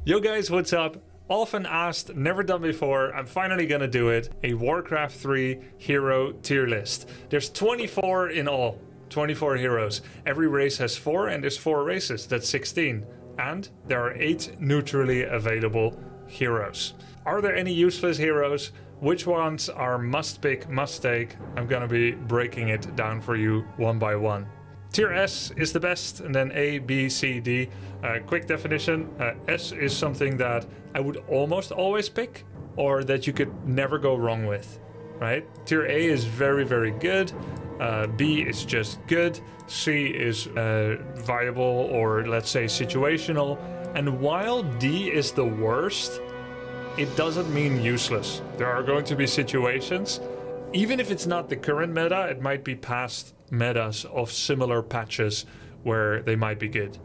Yo guys, what's up? Often asked, never done before, I'm finally gonna do it. A Warcraft 3 hero tier list. There's 24 in all. 24 heroes. Every race has 4 and there's 4 races. That's 16. And there are 8 neutrally available heroes. Are there any useless heroes? Which ones are must pick, must take? I'm gonna be breaking it down for you one by one. Tier S is the best, and then A, B, C, D. Quick definition, S is something that I would almost always pick, or that you could never go wrong with, right? Tier A is very, very good. B is just good. C is viable, or let's say situational. And while D is the worst, it doesn't mean useless. There are going to be situations, even if it's not the current meta, it might be past metas of similar patches where they might be good.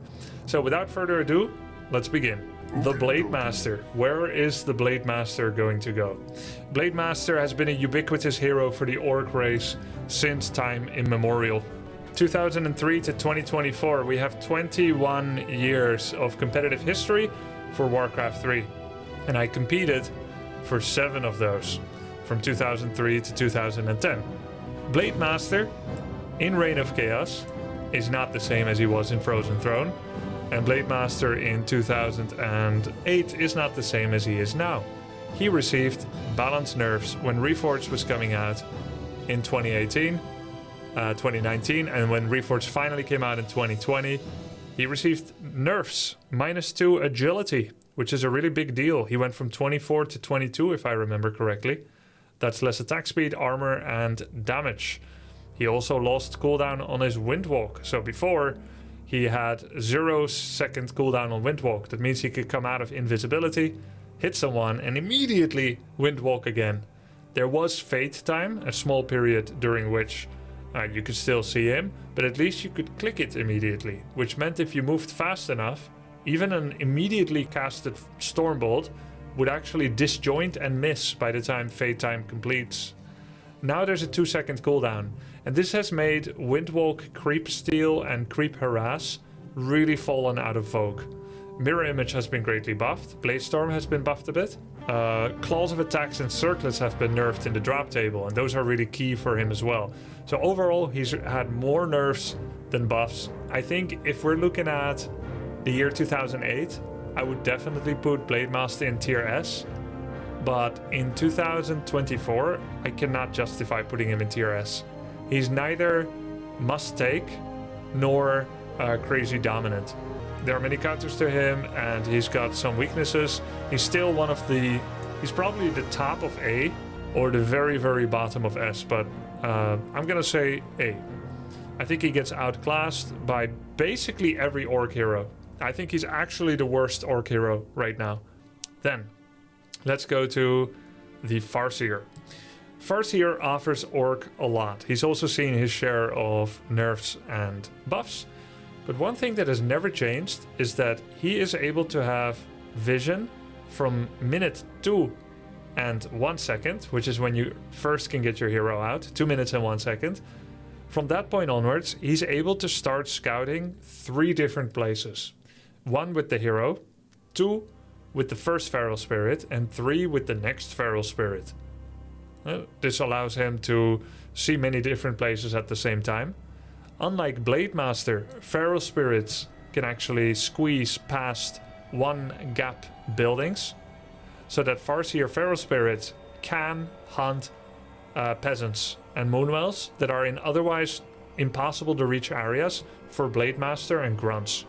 So without further ado, let's begin. The Blademaster. Where is the Blademaster going to go? Blademaster has been a ubiquitous hero for the orc race since time immemorial. 2003 to 2024, we have 21 years of competitive history for Warcraft 3. And I competed for 7 of those, from 2003 to 2010. Blademaster in Reign of Chaos is not the same as he was in Frozen Throne, and Blademaster in 2008 is not the same as he is now. He received balance nerfs when Reforged was coming out in 2019, and when Reforged finally came out in 2020, he received nerfs, -2 agility, which is a really big deal. He went from 24 to 22, if I remember correctly. That's less attack speed, armor, and damage. He also lost cooldown on his Windwalk. So before, he had 0-second cooldown on Windwalk. That means he could come out of invisibility, hit someone, and immediately Windwalk again. There was Fate time, a small period during which you could still see him, but at least you could click it immediately, which meant if you moved fast enough, even an immediately casted Stormbolt would actually disjoint and miss by the time Fate time completes. Now there's a 2-second cooldown, and this has made Windwalk, Creep Steal, and Creep Harass really fallen out of vogue. Mirror Image has been greatly buffed, Bladestorm has been buffed a bit, Claws of Attacks and Circlets have been nerfed in the drop table, and those are really key for him as well. So overall, he's had more nerfs than buffs. I think if we're looking at the year 2008, I would definitely put Blademaster in tier S, but in 2024, I cannot justify putting him in tier S. He's neither must take nor crazy dominant. There are many counters to him, and he's got some weaknesses. He's still he's probably the top of A or the very, very bottom of S, but I'm gonna say A. I think he gets outclassed by basically every orc hero. I think he's actually the worst orc hero right now. Then, let's go to the Farseer. Farseer offers orc a lot. He's also seen his share of nerfs and buffs. But one thing that has never changed is that he is able to have vision from minute 2 and 1 second, which is when you first can get your hero out, 2 minutes and 1 second. From that point onwards, he's able to start scouting 3 different places. 1 with the hero, 2 with the first Feral Spirit, and 3 with the next Feral Spirit. This allows him to see many different places at the same time. Unlike Blademaster, Feral Spirits can actually squeeze past 1 gap buildings, so that Farseer Feral Spirits can hunt peasants and moonwells that are in otherwise impossible to reach areas for Blademaster and grunts.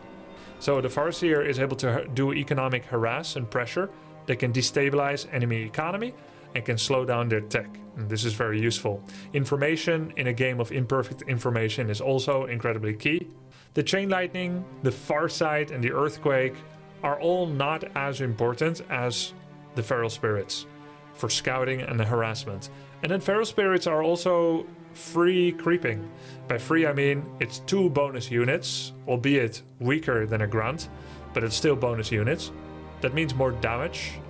So the Farseer is able to do economic harass and pressure that can destabilize enemy economy and can slow down their tech. And this is very useful. Information in a game of imperfect information is also incredibly key. The Chain Lightning, the Farsight, and the Earthquake are all not as important as the Feral Spirits for scouting and the harassment. And then Feral Spirits are also free creeping. By free I mean it's 2 bonus units, albeit weaker than a grunt, but it's still bonus units. That means more damage.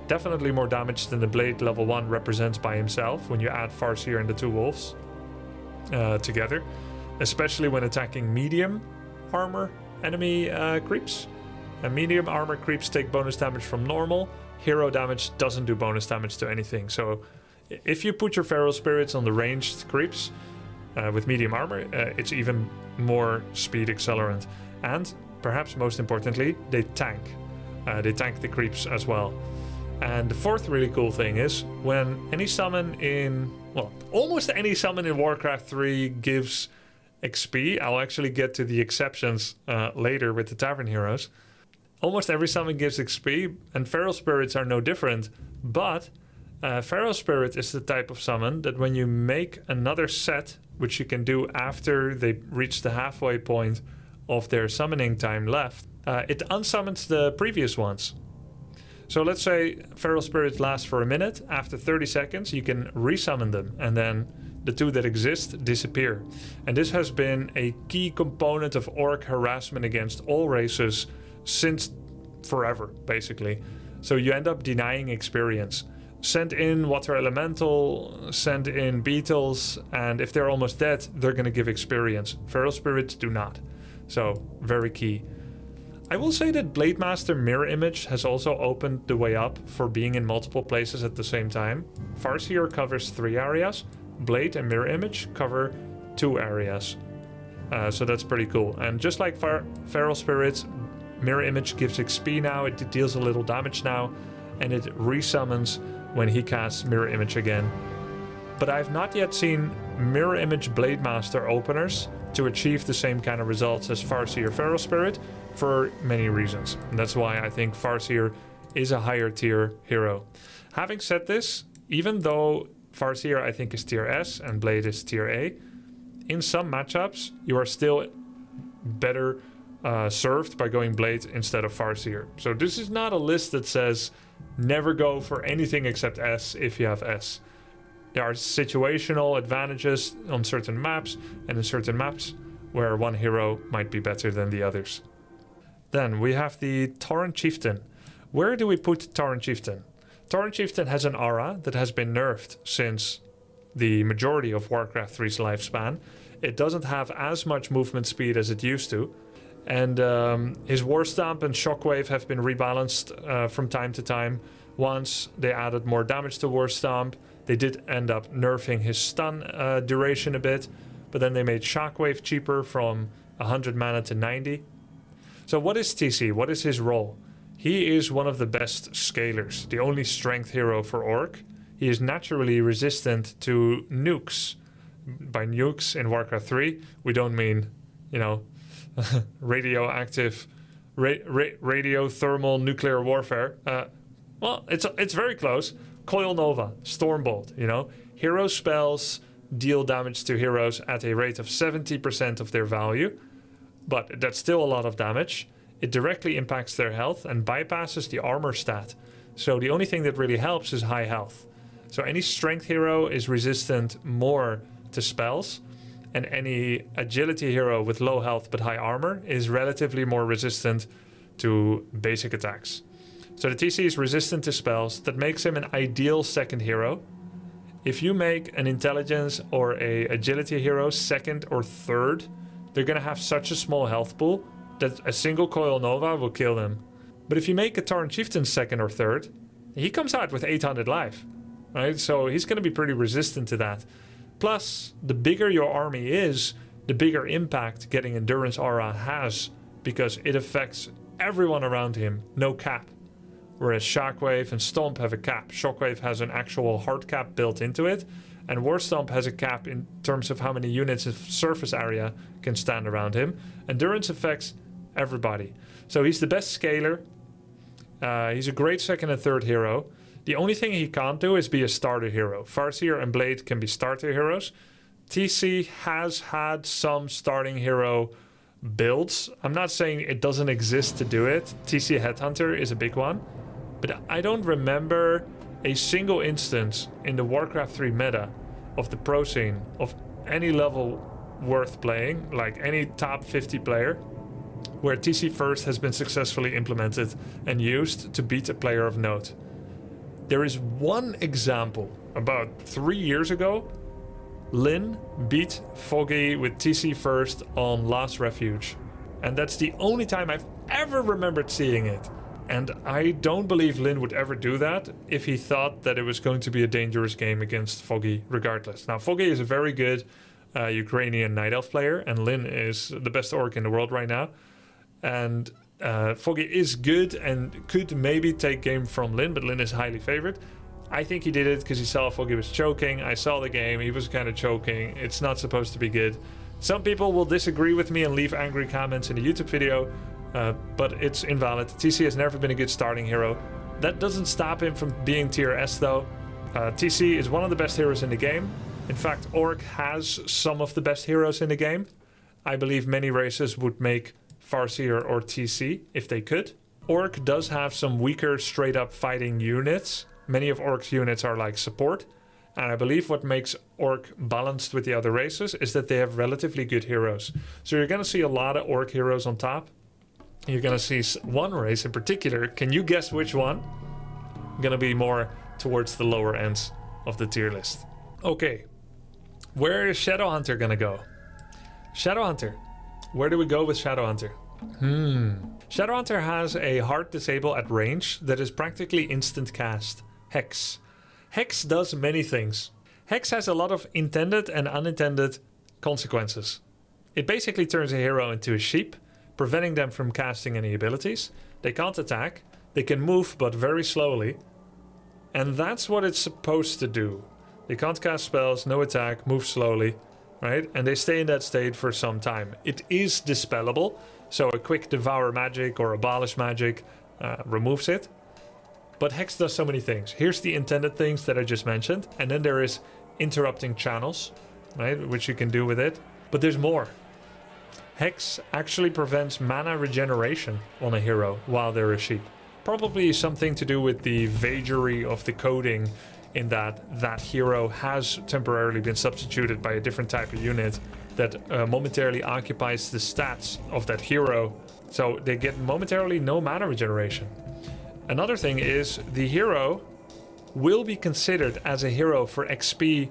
Definitely more damage than the Blade level 1 represents by himself when you add Farseer and the 2 wolves together, especially when attacking medium armor enemy creeps. And medium armor creeps take bonus damage from normal. Hero damage doesn't do bonus damage to anything. So if you put your feral spirits on the ranged creeps with medium armor, it's even more speed accelerant. And perhaps most importantly, they tank. They tank the creeps as well. And the fourth really cool thing is when any summon in, well, almost any summon in Warcraft 3 gives XP. I'll actually get to the exceptions later with the Tavern Heroes. Almost every summon gives XP, and Feral Spirits are no different. But Feral Spirit is the type of summon that when you make another set, which you can do after they reach the halfway point of their summoning time left, it unsummons the previous ones. So let's say Feral Spirits last for a minute. After 30 seconds, you can resummon them, and then the two that exist disappear. And this has been a key component of orc harassment against all races since forever, basically. So you end up denying experience. Send in Water Elemental, send in Beetles, and if they're almost dead, they're going to give experience. Feral Spirits do not. So, very key. I will say that Blademaster Mirror Image has also opened the way up for being in multiple places at the same time. Farseer covers 3 areas. Blade and Mirror Image cover 2 areas. So that's pretty cool. And just like Feral Spirits, Mirror Image gives XP now, it deals a little damage now, and it resummons when he casts Mirror Image again. But I've not yet seen Mirror Image Blademaster openers to achieve the same kind of results as Farseer Feral Spirit for many reasons. And that's why I think Farseer is a higher tier hero. Having said this, even though Farseer I think is tier S and Blade is tier A, in some matchups you are still better served by going Blade instead of Farseer. So this is not a list that says never go for anything except S if you have S. There are situational advantages on certain maps and in certain maps where one hero might be better than the others. Then we have the Tauren Chieftain. Where do we put Tauren Chieftain? Tauren Chieftain has an aura that has been nerfed since the majority of Warcraft 3's lifespan. It doesn't have as much movement speed as it used to. And his War Stomp and Shockwave have been rebalanced from time to time. Once they added more damage to War Stomp, they did end up nerfing his stun duration a bit, but then they made Shockwave cheaper from 100 mana to 90. So what is TC? What is his role? He is one of the best scalers, the only strength hero for Orc. He is naturally resistant to nukes. By nukes in Warcraft 3, we don't mean, you know, radioactive, radiothermal nuclear warfare. Well, it's very close. Coil Nova, Stormbolt, you know. Hero spells deal damage to heroes at a rate of 70% of their value, but that's still a lot of damage. It directly impacts their health and bypasses the armor stat. So the only thing that really helps is high health. So any strength hero is resistant more to spells, and any agility hero with low health but high armor is relatively more resistant to basic attacks. So the TC is resistant to spells. That makes him an ideal second hero. If you make an intelligence or a agility hero second or third, they're going to have such a small health pool that a single Coil Nova will kill them. But if you make a Tauren Chieftain second or third, he comes out with 800 life, right? So he's going to be pretty resistant to that. Plus, the bigger your army is, the bigger impact getting Endurance Aura has, because it affects everyone around him, no cap. Whereas Shockwave and Stomp have a cap. Shockwave has an actual hard cap built into it, and War Stomp has a cap in terms of how many units of surface area can stand around him. Endurance affects everybody. So he's the best scaler. He's a great second and third hero. The only thing he can't do is be a starter hero. Farseer and Blade can be starter heroes. TC has had some starting hero builds. I'm not saying it doesn't exist to do it. TC Headhunter is a big one. But I don't remember a single instance in the Warcraft 3 meta of the pro scene of any level worth playing, like any top 50 player, where TC First has been successfully implemented and used to beat a player of note. There is one example. About 3 years ago, Lyn beat Foggy with TC First on Last Refuge. And that's the only time ever remembered seeing it. And I don't believe Lin would ever do that if he thought that it was going to be a dangerous game against Foggy regardless. Now, Foggy is a very good Ukrainian Night Elf player, and Lin is the best orc in the world right now. And Foggy is good and could maybe take game from Lin, but Lin is highly favored. I think he did it because he saw Foggy was choking. I saw the game, he was kind of choking. It's not supposed to be good. Some people will disagree with me and leave angry comments in the YouTube video, but it's invalid. TC has never been a good starting hero. That doesn't stop him from being tier S though. TC is one of the best heroes in the game. In fact, Orc has some of the best heroes in the game. I believe many races would make Farseer or TC if they could. Orc does have some weaker straight up fighting units. Many of Orc's units are like support. And I believe what makes Orc balanced with the other races is that they have relatively good heroes. So you're going to see a lot of Orc heroes on top. You're going to see one race in particular. Can you guess which one? Going to be more towards the lower ends of the tier list. Okay, where is Shadowhunter going to go? Shadowhunter. Where do we go with Shadowhunter? Shadowhunter has a hard disable at range that is practically instant cast. Hex. Hex does many things. Hex has a lot of intended and unintended consequences. It basically turns a hero into a sheep, preventing them from casting any abilities. They can't attack. They can move, but very slowly. And that's what it's supposed to do. They can't cast spells, no attack, move slowly, right? And they stay in that state for some time. It is dispellable, so a quick devour magic or abolish magic removes it. But Hex does so many things. Here's the intended things that I just mentioned. And then there is interrupting channels, right? Which you can do with it. But there's more. Hex actually prevents mana regeneration on a hero while they're a sheep. Probably something to do with the vagary of the coding in that hero has temporarily been substituted by a different type of unit that momentarily occupies the stats of that hero. So they get momentarily no mana regeneration. Another thing is the hero will be considered as a hero for XP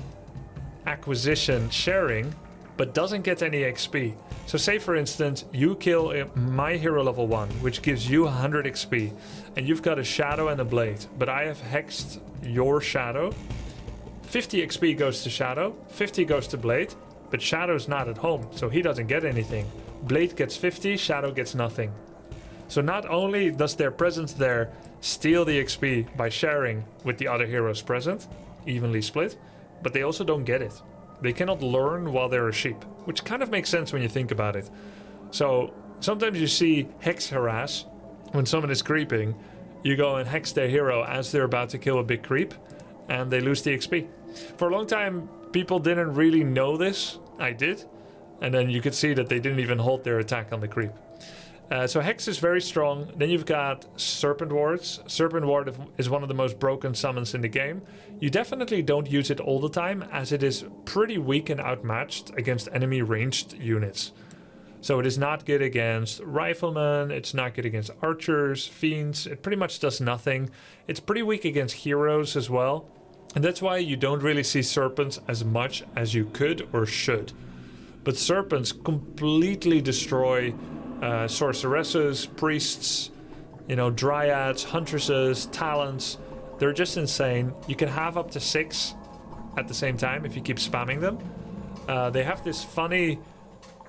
acquisition sharing, but doesn't get any XP. So say for instance, you kill my hero level 1, which gives you 100 XP, and you've got a shadow and a blade, but I have hexed your shadow. 50 XP goes to shadow, 50 goes to blade, but shadow's not at home, so he doesn't get anything. Blade gets 50, shadow gets nothing. So not only does their presence there steal the XP by sharing with the other heroes present, evenly split, but they also don't get it. They cannot learn while they're a sheep, which kind of makes sense when you think about it. So sometimes you see hex harass when someone is creeping. You go and hex their hero as they're about to kill a big creep, and they lose the XP. For a long time, people didn't really know this. I did. And then you could see that they didn't even hold their attack on the creep. So Hex is very strong. Then you've got Serpent Wards. Serpent Ward is one of the most broken summons in the game. You definitely don't use it all the time, as it is pretty weak and outmatched against enemy ranged units. So it is not good against riflemen, it's not good against archers, fiends, it pretty much does nothing. It's pretty weak against heroes as well. And that's why you don't really see serpents as much as you could or should. But serpents completely destroy sorceresses, priests, dryads, huntresses, talents. They're just insane. You can have up to 6 at the same time if you keep spamming them. They have this funny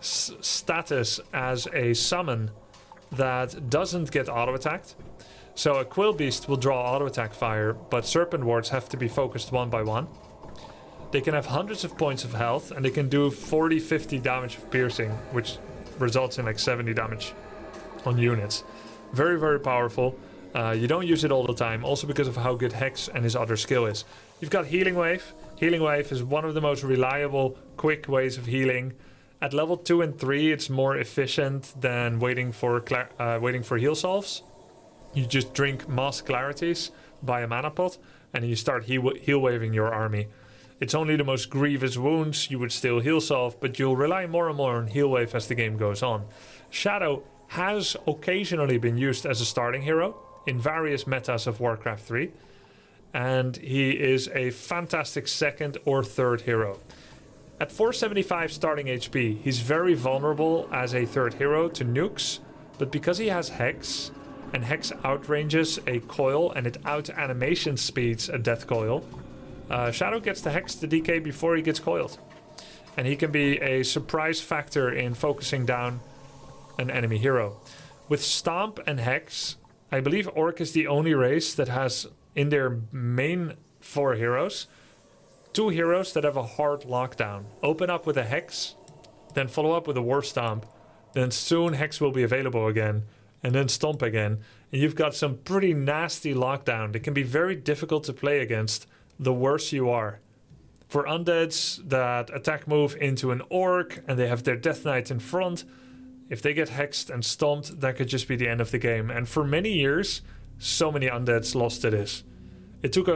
status as a summon that doesn't get auto-attacked. So a Quill Beast will draw auto-attack fire, but Serpent Wards have to be focused one by one. They can have hundreds of points of health, and they can do 40-50 damage of piercing, which results in like 70 damage on units. Very, very powerful. You don't use it all the time, also because of how good Hex and his other skill is. You've got Healing Wave. Healing Wave is one of the most reliable, quick ways of healing. At level 2 and 3, it's more efficient than waiting for heal solves. You just drink Mass Clarities, buy a mana pot, and you start heal waving your army. It's only the most grievous wounds you would still heal solve, but you'll rely more and more on heal wave as the game goes on. Shadow has occasionally been used as a starting hero in various metas of Warcraft 3, and he is a fantastic second or third hero. At 475 starting HP, he's very vulnerable as a third hero to nukes, but because he has Hex, and Hex outranges a coil and it out-animation speeds a death coil, Shadow gets the Hex to DK before he gets coiled. And he can be a surprise factor in focusing down an enemy hero. With Stomp and Hex, I believe Orc is the only race that has in their main 4 heroes, 2 heroes that have a hard lockdown. Open up with a Hex, then follow up with a War Stomp, then soon Hex will be available again, and then Stomp again. And you've got some pretty nasty lockdown that can be very difficult to play against the worse you are. For undeads that attack move into an Orc and they have their Death Knight in front, if they get hexed and stomped, that could just be the end of the game. And for many years, so many undeads lost to this. It took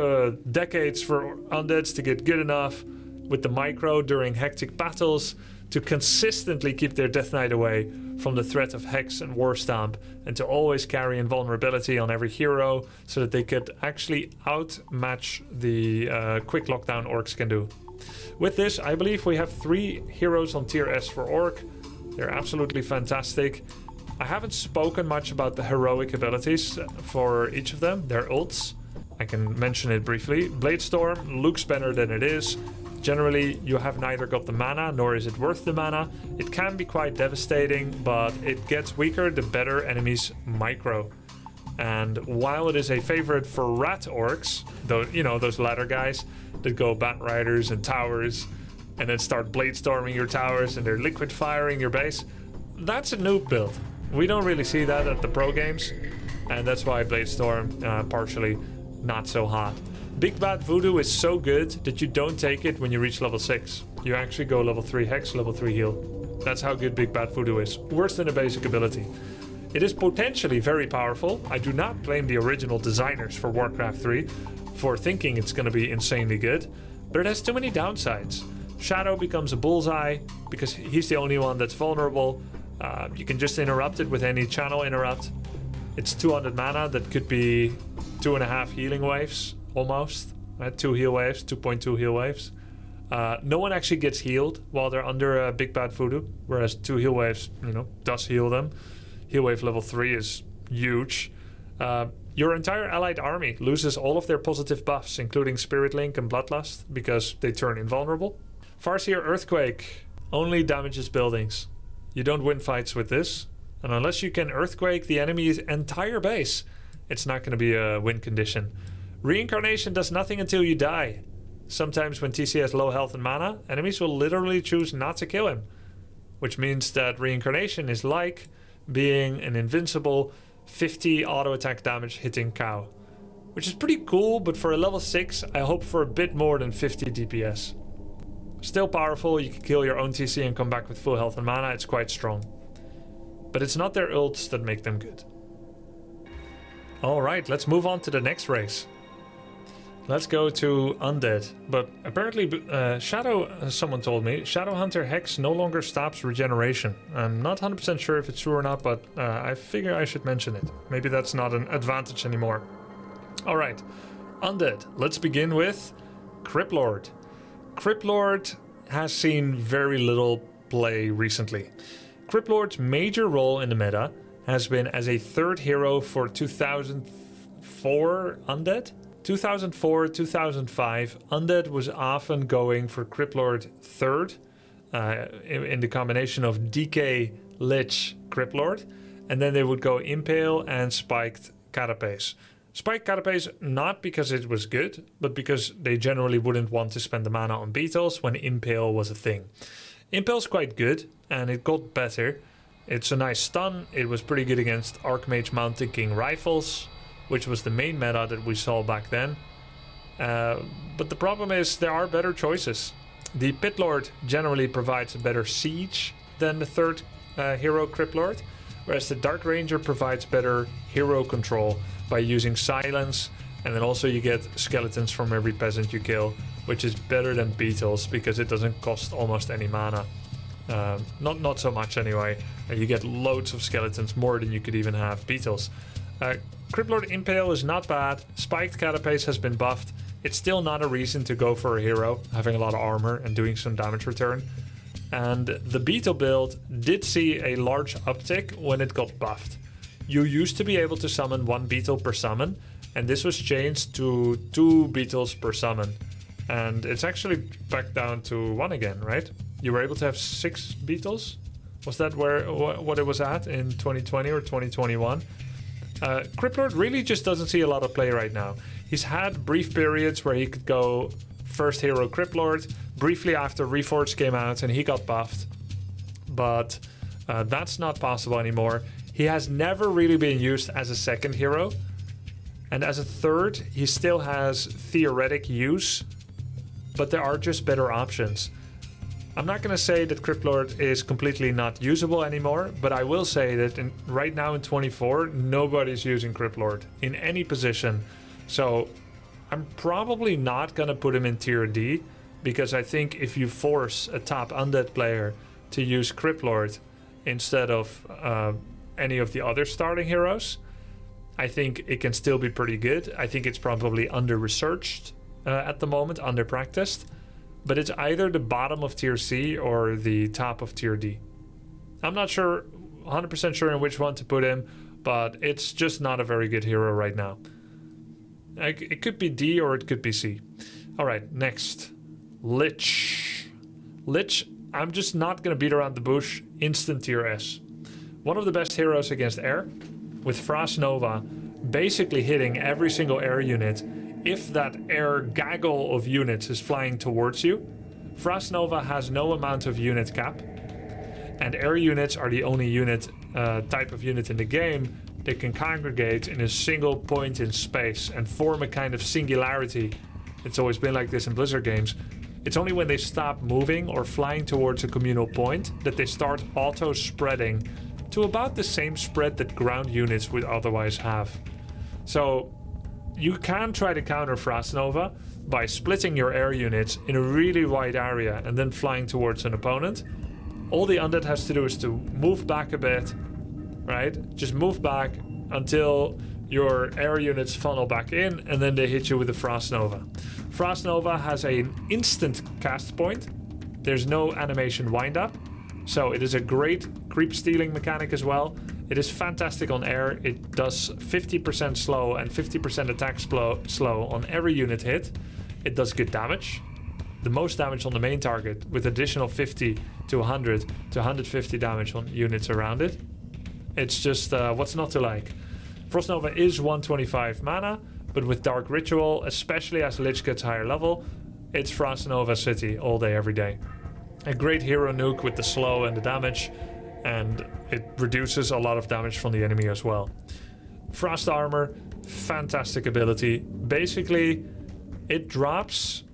decades for undeads to get good enough with the micro during hectic battles to consistently keep their Death Knight away from the threat of Hex and War Stomp, and to always carry invulnerability on every hero so that they could actually outmatch the quick lockdown Orcs can do. With this, I believe we have 3 heroes on tier S for Orc. They're absolutely fantastic. I haven't spoken much about the heroic abilities for each of them, their ults. I can mention it briefly. Bladestorm looks better than it is. Generally, you have neither got the mana, nor is it worth the mana. It can be quite devastating, but it gets weaker the better enemies micro. And while it is a favorite for rat orcs, though, you know, those ladder guys that go bat riders and towers and then start bladestorming your towers and they're liquid firing your base, that's a noob build. We don't really see that at the pro games, and that's why Bladestorm partially not so hot. Big Bad Voodoo is so good that you don't take it when you reach level 6. You actually go level 3 Hex, level 3 heal. That's how good Big Bad Voodoo is. Worse than a basic ability. It is potentially very powerful. I do not blame the original designers for Warcraft 3 for thinking it's going to be insanely good, but it has too many downsides. Shadow becomes a bullseye because he's the only one that's vulnerable. You can just interrupt it with any channel interrupt. It's 200 mana that could be 2.5 healing waves, almost. Right? 2 heal waves, 2.2 heal waves. No one actually gets healed while they're under a Big Bad Voodoo, whereas 2 heal waves, you know, does heal them. Heal wave level 3 is huge. Your entire allied army loses all of their positive buffs, including Spirit Link and Bloodlust, because they turn invulnerable. Farseer Earthquake only damages buildings. You don't win fights with this, and unless you can Earthquake the enemy's entire base, it's not going to be a win condition. Reincarnation does nothing until you die. Sometimes when TC has low health and mana, enemies will literally choose not to kill him, which means that Reincarnation is like being an invincible 50 auto attack damage hitting cow, which is pretty cool, but for a level 6 I hope for a bit more than 50 DPS. Still powerful, you can kill your own TC and come back with full health and mana, it's quite strong. But it's not their ults that make them good. Alright, let's move on to the next race. Let's go to Undead. But apparently Shadow, someone told me, Shadowhunter Hex no longer stops regeneration. I'm not 100% sure if it's true or not, but I figure I should mention it. Maybe that's not an advantage anymore. Alright, Undead. Let's begin with CryptLord. CryptLord has seen very little play recently. CryptLord's major role in the meta has been as a third hero for 2004 Undead. 2004, 2005, Undead was often going for CryptLord third in the combination of DK, Lich, CryptLord, and then they would go Impale and Spiked Carapace. Spiked Carapace not because it was good, but because they generally wouldn't want to spend the mana on beetles when Impale was a thing. Impale's quite good, and it got better. It's a nice stun. It was pretty good against Archmage Mountain King rifles, which was the main meta that we saw back then. But the problem is there are better choices. The PitLord generally provides a better siege than the third hero CryptLord, whereas the Dark Ranger provides better hero control by using silence, and then also you get skeletons from every peasant you kill, which is better than beetles because it doesn't cost almost any mana. Not so much anyway. You get loads of skeletons, more than you could even have beetles. CryptLord Impale is not bad. Spiked Carapace has been buffed. It's still not a reason to go for a hero having a lot of armor and doing some damage return. And the Beetle build did see a large uptick when it got buffed. You used to be able to summon 1 beetle per summon, and this was changed to 2 beetles per summon. And it's actually back down to 1 again, right? You were able to have 6 beetles? Was that what it was at in 2020 or 2021? CryptLord really just doesn't see a lot of play right now. He's had brief periods where he could go first hero CryptLord, briefly after Reforged came out and he got buffed. But that's not possible anymore. He has never really been used as a second hero. And as a third, he still has theoretic use, but there are just better options. I'm not going to say that CryptLord is completely not usable anymore, but I will say that right now in 24, nobody's using CryptLord in any position. So I'm probably not going to put him in tier D, because I think if you force a top undead player to use CryptLord instead of any of the other starting heroes, I think it can still be pretty good. I think it's probably under-researched at the moment, under-practiced. But it's either the bottom of tier C or the top of tier D. I'm not sure, 100% sure in which one to put him, but it's just not a very good hero right now. It could be D or it could be C. All right, next. Lich. Lich, I'm just not going to beat around the bush. Instant tier S. One of the best heroes against air, with Frost Nova basically hitting every single air unit. If that air gaggle of units is flying towards you, Frost Nova has no amount of unit cap, and air units are the only unit type of unit in the game that can congregate in a single point in space and form a kind of singularity. It's always been like this in Blizzard games. It's only when they stop moving or flying towards a communal point that they start auto-spreading to about the same spread that ground units would otherwise have. So you can try to counter Frost Nova by splitting your air units in a really wide area and then flying towards an opponent. All the undead has to do is to move back a bit, right? Just move back until your air units funnel back in, and then they hit you with the Frost Nova. Frost Nova has an instant cast point. There's no animation wind-up, so it is a great creep stealing mechanic as well. It is fantastic on air. It does 50% slow and 50% attack slow on every unit hit. It does good damage. The most damage on the main target, with additional 50 to 100 to 150 damage on units around it. It's just what's not to like. Frost Nova is 125 mana, but with Dark Ritual, especially as Lich gets higher level, it's Frost Nova City all day, every day. A great hero nuke with the slow and the damage, and it reduces a lot of damage from the enemy as well. Frost Armor, fantastic ability. Basically, it drops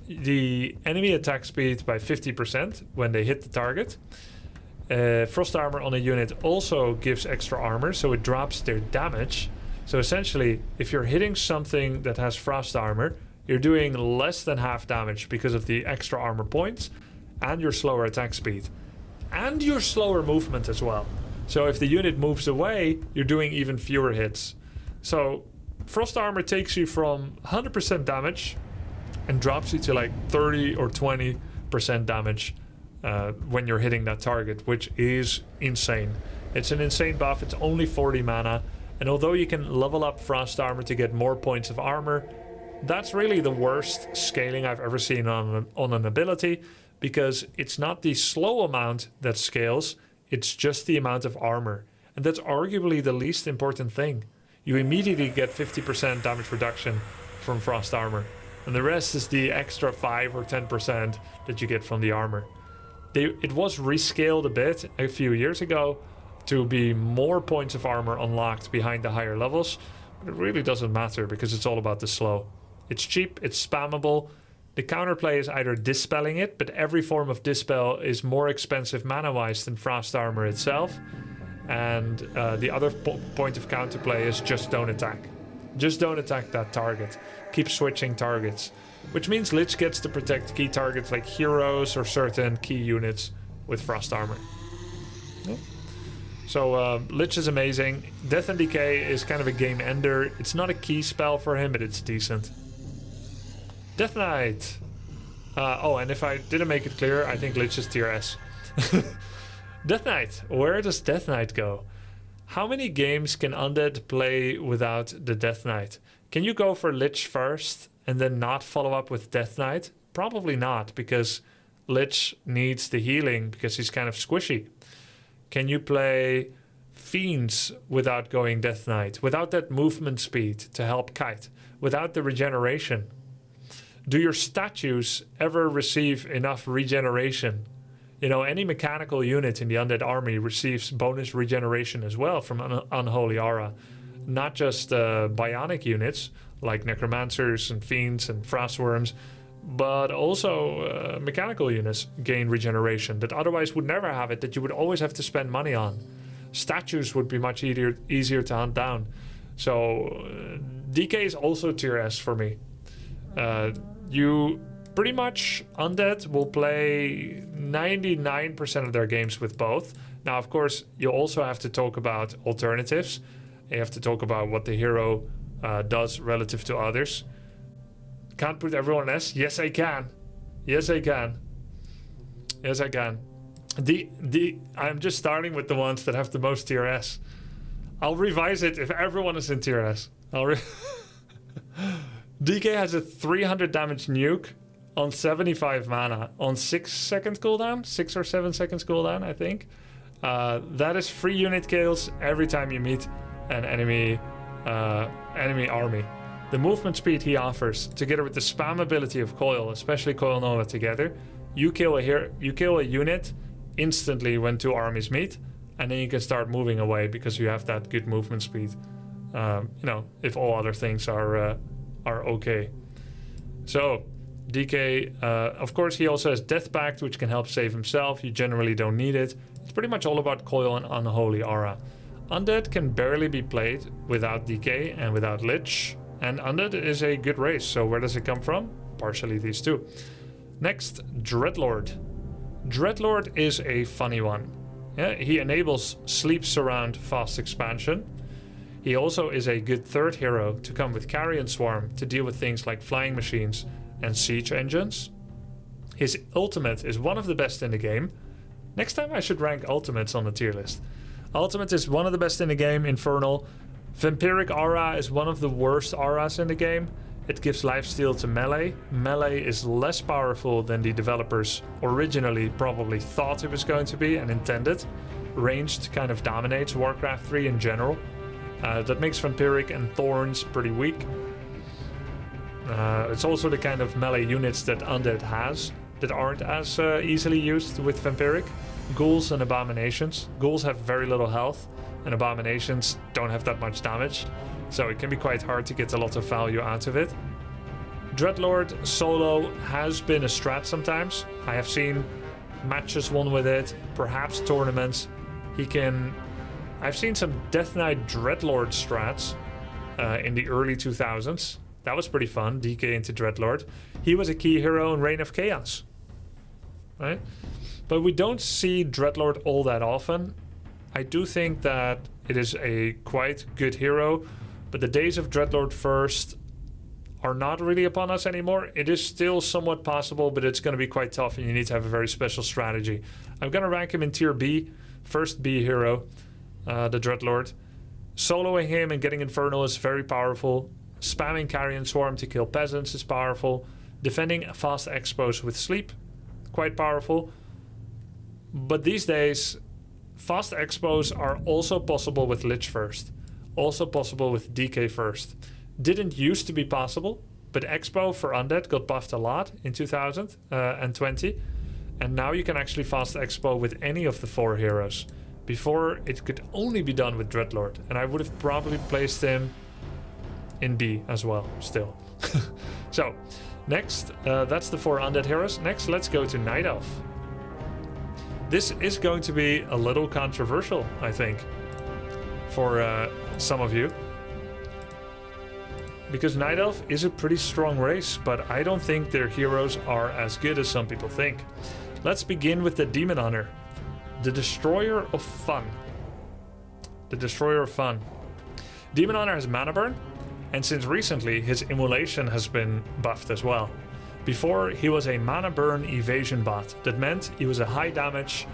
the enemy attack speed by 50% when they hit the target. Frost Armor on a unit also gives extra armor, so it drops their damage. So essentially, if you're hitting something that has Frost Armor, you're doing less than half damage because of the extra armor points and your slower attack speed. And your slower movement as well. So if the unit moves away, you're doing even fewer hits. So Frost Armor takes you from 100% damage and drops you to like 30 or 20% damage when you're hitting that target, which is insane. It's an insane buff. It's only 40 mana. And although you can level up Frost Armor to get more points of armor, that's really the worst scaling I've ever seen on an ability, because it's not the slow amount that scales, it's just the amount of armor. And that's arguably the least important thing. You immediately get 50% damage reduction from Frost Armor, and the rest is the extra 5 or 10% that you get from the armor. It was rescaled a bit a few years ago to be more points of armor unlocked behind the higher levels, but it really doesn't matter because it's all about the slow. It's cheap, it's spammable. The counterplay is either dispelling it, but every form of dispel is more expensive mana-wise than Frost Armor itself. And the other point of counterplay is just don't attack. Just don't attack that target. Keep switching targets. Which means Lich gets to protect key targets like heroes or certain key units with Frost Armor. Yeah. So Lich is amazing. Death and Decay is kind of a game ender. It's not a key spell for him, but it's decent. Death Knight. Oh, and if I didn't make it clear, I think Lich is tier S. Death Knight. Where does Death Knight go? How many games can Undead play without the Death Knight? Can you go for Lich first and then not follow up with Death Knight? Probably not, because Lich needs the healing because he's kind of squishy. Can you play Fiends without going Death Knight? Without that movement speed to help kite? Without the regeneration? Do your statues ever receive enough regeneration? You know, any mechanical unit in the Undead army receives bonus regeneration as well from Unholy Aura. Not just bionic units like Necromancers and Fiends and Frostworms, but also mechanical units gain regeneration that otherwise would never have it, that you would always have to spend money on. Statues would be much easier to hunt down. So DK is also tier S for me. You pretty much, Undead will play 99% of their games with both. Now, of course, you also have to talk about alternatives. You have to talk about what the hero does relative to others. Can't put everyone in S? Yes, I can. Yes, I can. Yes, I can. I'm just starting with the ones that have the most tier S. I'll revise it if everyone is in tier S. DK has a 300 damage nuke on 75 mana on 6 second cooldown, 6 or 7 seconds cooldown, I think. That is 3 unit kills every time you meet an enemy army. The movement speed he offers, together with the spam ability of Coil, especially Coil Nova together, you kill a unit instantly when 2 armies meet, and then you can start moving away because you have that good movement speed. You know, if all other things are okay. So DK, of course, he also has Death Pact, which can help save himself. You generally don't need it. It's pretty much all about Coil and Unholy Aura. Undead can barely be played without DK and without Lich, and Undead is a good race. So where does it come from? Partially these two. Next, Dreadlord. Dreadlord is a funny one. Yeah, he enables Sleep Surround fast expansion. He also is a good third hero to come with Carrion Swarm to deal with things like flying machines and siege engines. His ultimate is one of the best in the game. Next time I should rank ultimates on the tier list. Ultimate is one of the best in the game, Infernal. Vampiric Aura is one of the worst auras in the game. It gives lifesteal to melee. Melee is less powerful than the developers originally probably thought it was going to be and intended. Ranged kind of dominates Warcraft 3 in general. That makes Vampiric and Thorns pretty weak. It's also the kind of melee units that Undead has that aren't as easily used with Vampiric. Ghouls and Abominations. Ghouls have very little health, and Abominations don't have that much damage, so it can be quite hard to get a lot of value out of it. Dreadlord solo has been a strat sometimes. I have seen matches won with it, perhaps tournaments. I've seen some Death Knight Dreadlord strats in the early 2000s. That was pretty fun, DK into Dreadlord. He was a key hero in Reign of Chaos, right? But we don't see Dreadlord all that often. I do think that it is a quite good hero, but the days of Dreadlord first are not really upon us anymore. It is still somewhat possible, but it's going to be quite tough, and you need to have a very special strategy. I'm going to rank him in tier B, first B hero, the Dreadlord. Soloing him and getting Infernal is very powerful. Spamming Carrion Swarm to kill peasants is powerful. Defending fast expos with sleep, quite powerful. But these days, fast expos are also possible with Lich first. Also possible with DK first. Didn't used to be possible, but Expo for Undead got buffed a lot in 2020. And now you can actually fast Expo with any of the 4 heroes. Before, it could only be done with Dreadlord. And I would have probably placed him in B as well, still. So, next, that's the 4 Undead heroes. Next, let's go to Night Elf. This is going to be a little controversial, I think, for some of you. Because Night Elf is a pretty strong race, but I don't think their heroes are as good as some people think. Let's begin with the Demon Hunter. The Destroyer of Fun. The Destroyer of Fun. Demon Hunter has Mana Burn, and since recently his Immolation has been buffed as well. Before, he was a Mana Burn evasion bot. That meant he was a high damage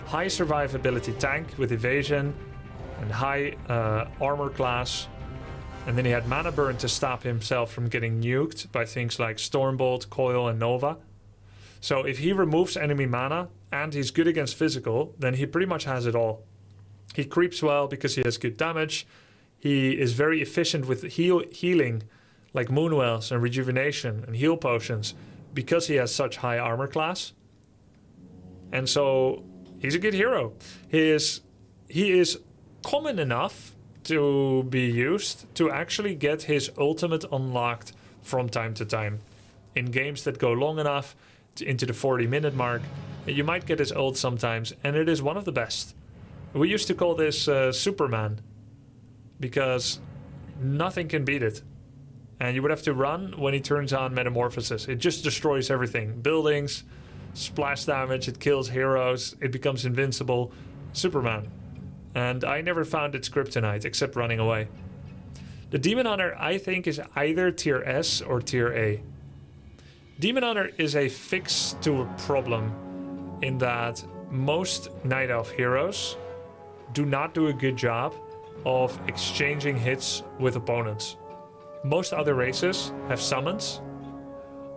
high survivability tank with evasion and high armor class. And then he had mana burn to stop himself from getting nuked by things like Stormbolt, Coil, and Nova. So if he removes enemy mana and he's good against physical, then he pretty much has it all. He creeps well because he has good damage. He is very efficient with healing, like Moonwells and Rejuvenation and Heal Potions, because he has such high armor class. And so he's a good hero. He is common enough to be used to actually get his ultimate unlocked from time to time. In games that go long enough, into the 40-minute mark, you might get his ult sometimes, and it is one of the best. We used to call this Superman, because nothing can beat it. And you would have to run when he turns on Metamorphosis. It just destroys everything. Buildings, splash damage, it kills heroes, it becomes invincible. Superman. And I never found its kryptonite, except running away. The Demon Hunter, I think, is either tier S or tier A. Demon Hunter is a fix to a problem in that most Night Elf heroes do not do a good job of exchanging hits with opponents. Most other races have summons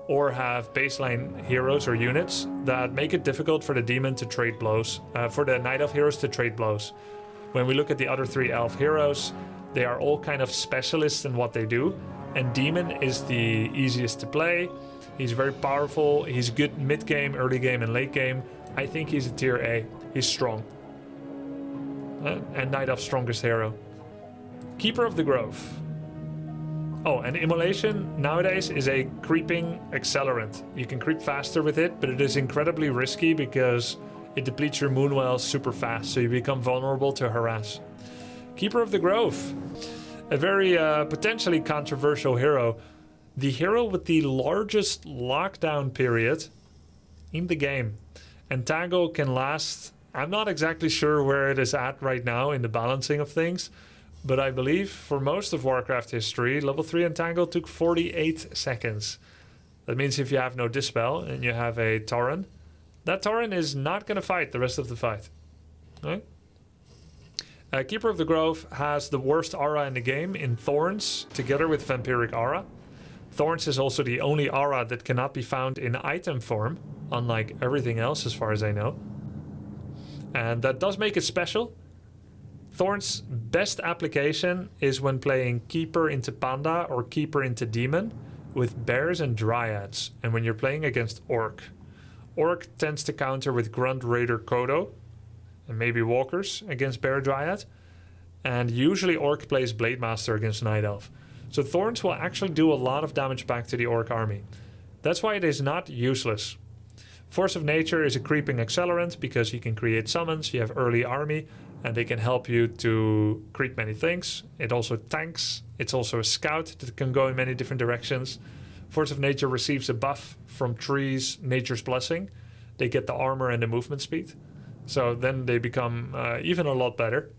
or have baseline heroes or units that make it difficult for the demon to trade blows, for the Night Elf heroes to trade blows. When we look at the other 3 Elf heroes, they are all kind of specialists in what they do, and Demon is the easiest to play. He's very powerful, he's good mid-game, early game, and late game. I think he's a tier A. He's strong. And Night Elf's strongest hero. Keeper of the Grove. Oh, and Immolation nowadays is a creeping accelerant. You can creep faster with it, but it is incredibly risky because it depletes your Moonwell super fast, so you become vulnerable to harass. Keeper of the Grove. A very potentially controversial hero. The hero with the largest lockdown period in the game. Entangle can last... I'm not exactly sure where it is at right now in the balancing of things, but I believe for most of Warcraft history, level 3 Entangle took 48 seconds. That means if you have no Dispel and you have a Tauren, that Tauren is not going to fight the rest of the fight. Right? Keeper of the Grove has the worst aura in the game in Thorns, together with Vampiric Aura. Thorns is also the only aura that cannot be found in item form, unlike everything else as far as I know. And that does make it special. Thorns' best application is when playing Keeper into Panda or Keeper into Demon with Bears and Dryads, and when you're playing against Orc. Orc tends to counter with Grunt, Raider, Kodo, and maybe Walkers against Bear Dryad, and usually Orc plays Blademaster against Night Elf. So Thorns will actually do a lot of damage back to the Orc army. That's why it is not useless. Force of Nature is a creeping accelerant because you can create summons, you have early army, and they can help you to creep many things. It also tanks, it's also a scout that can go in many different directions. Force of Nature receives a buff from trees, Nature's Blessing. They get the armor and the movement speed. So then they become even a lot better.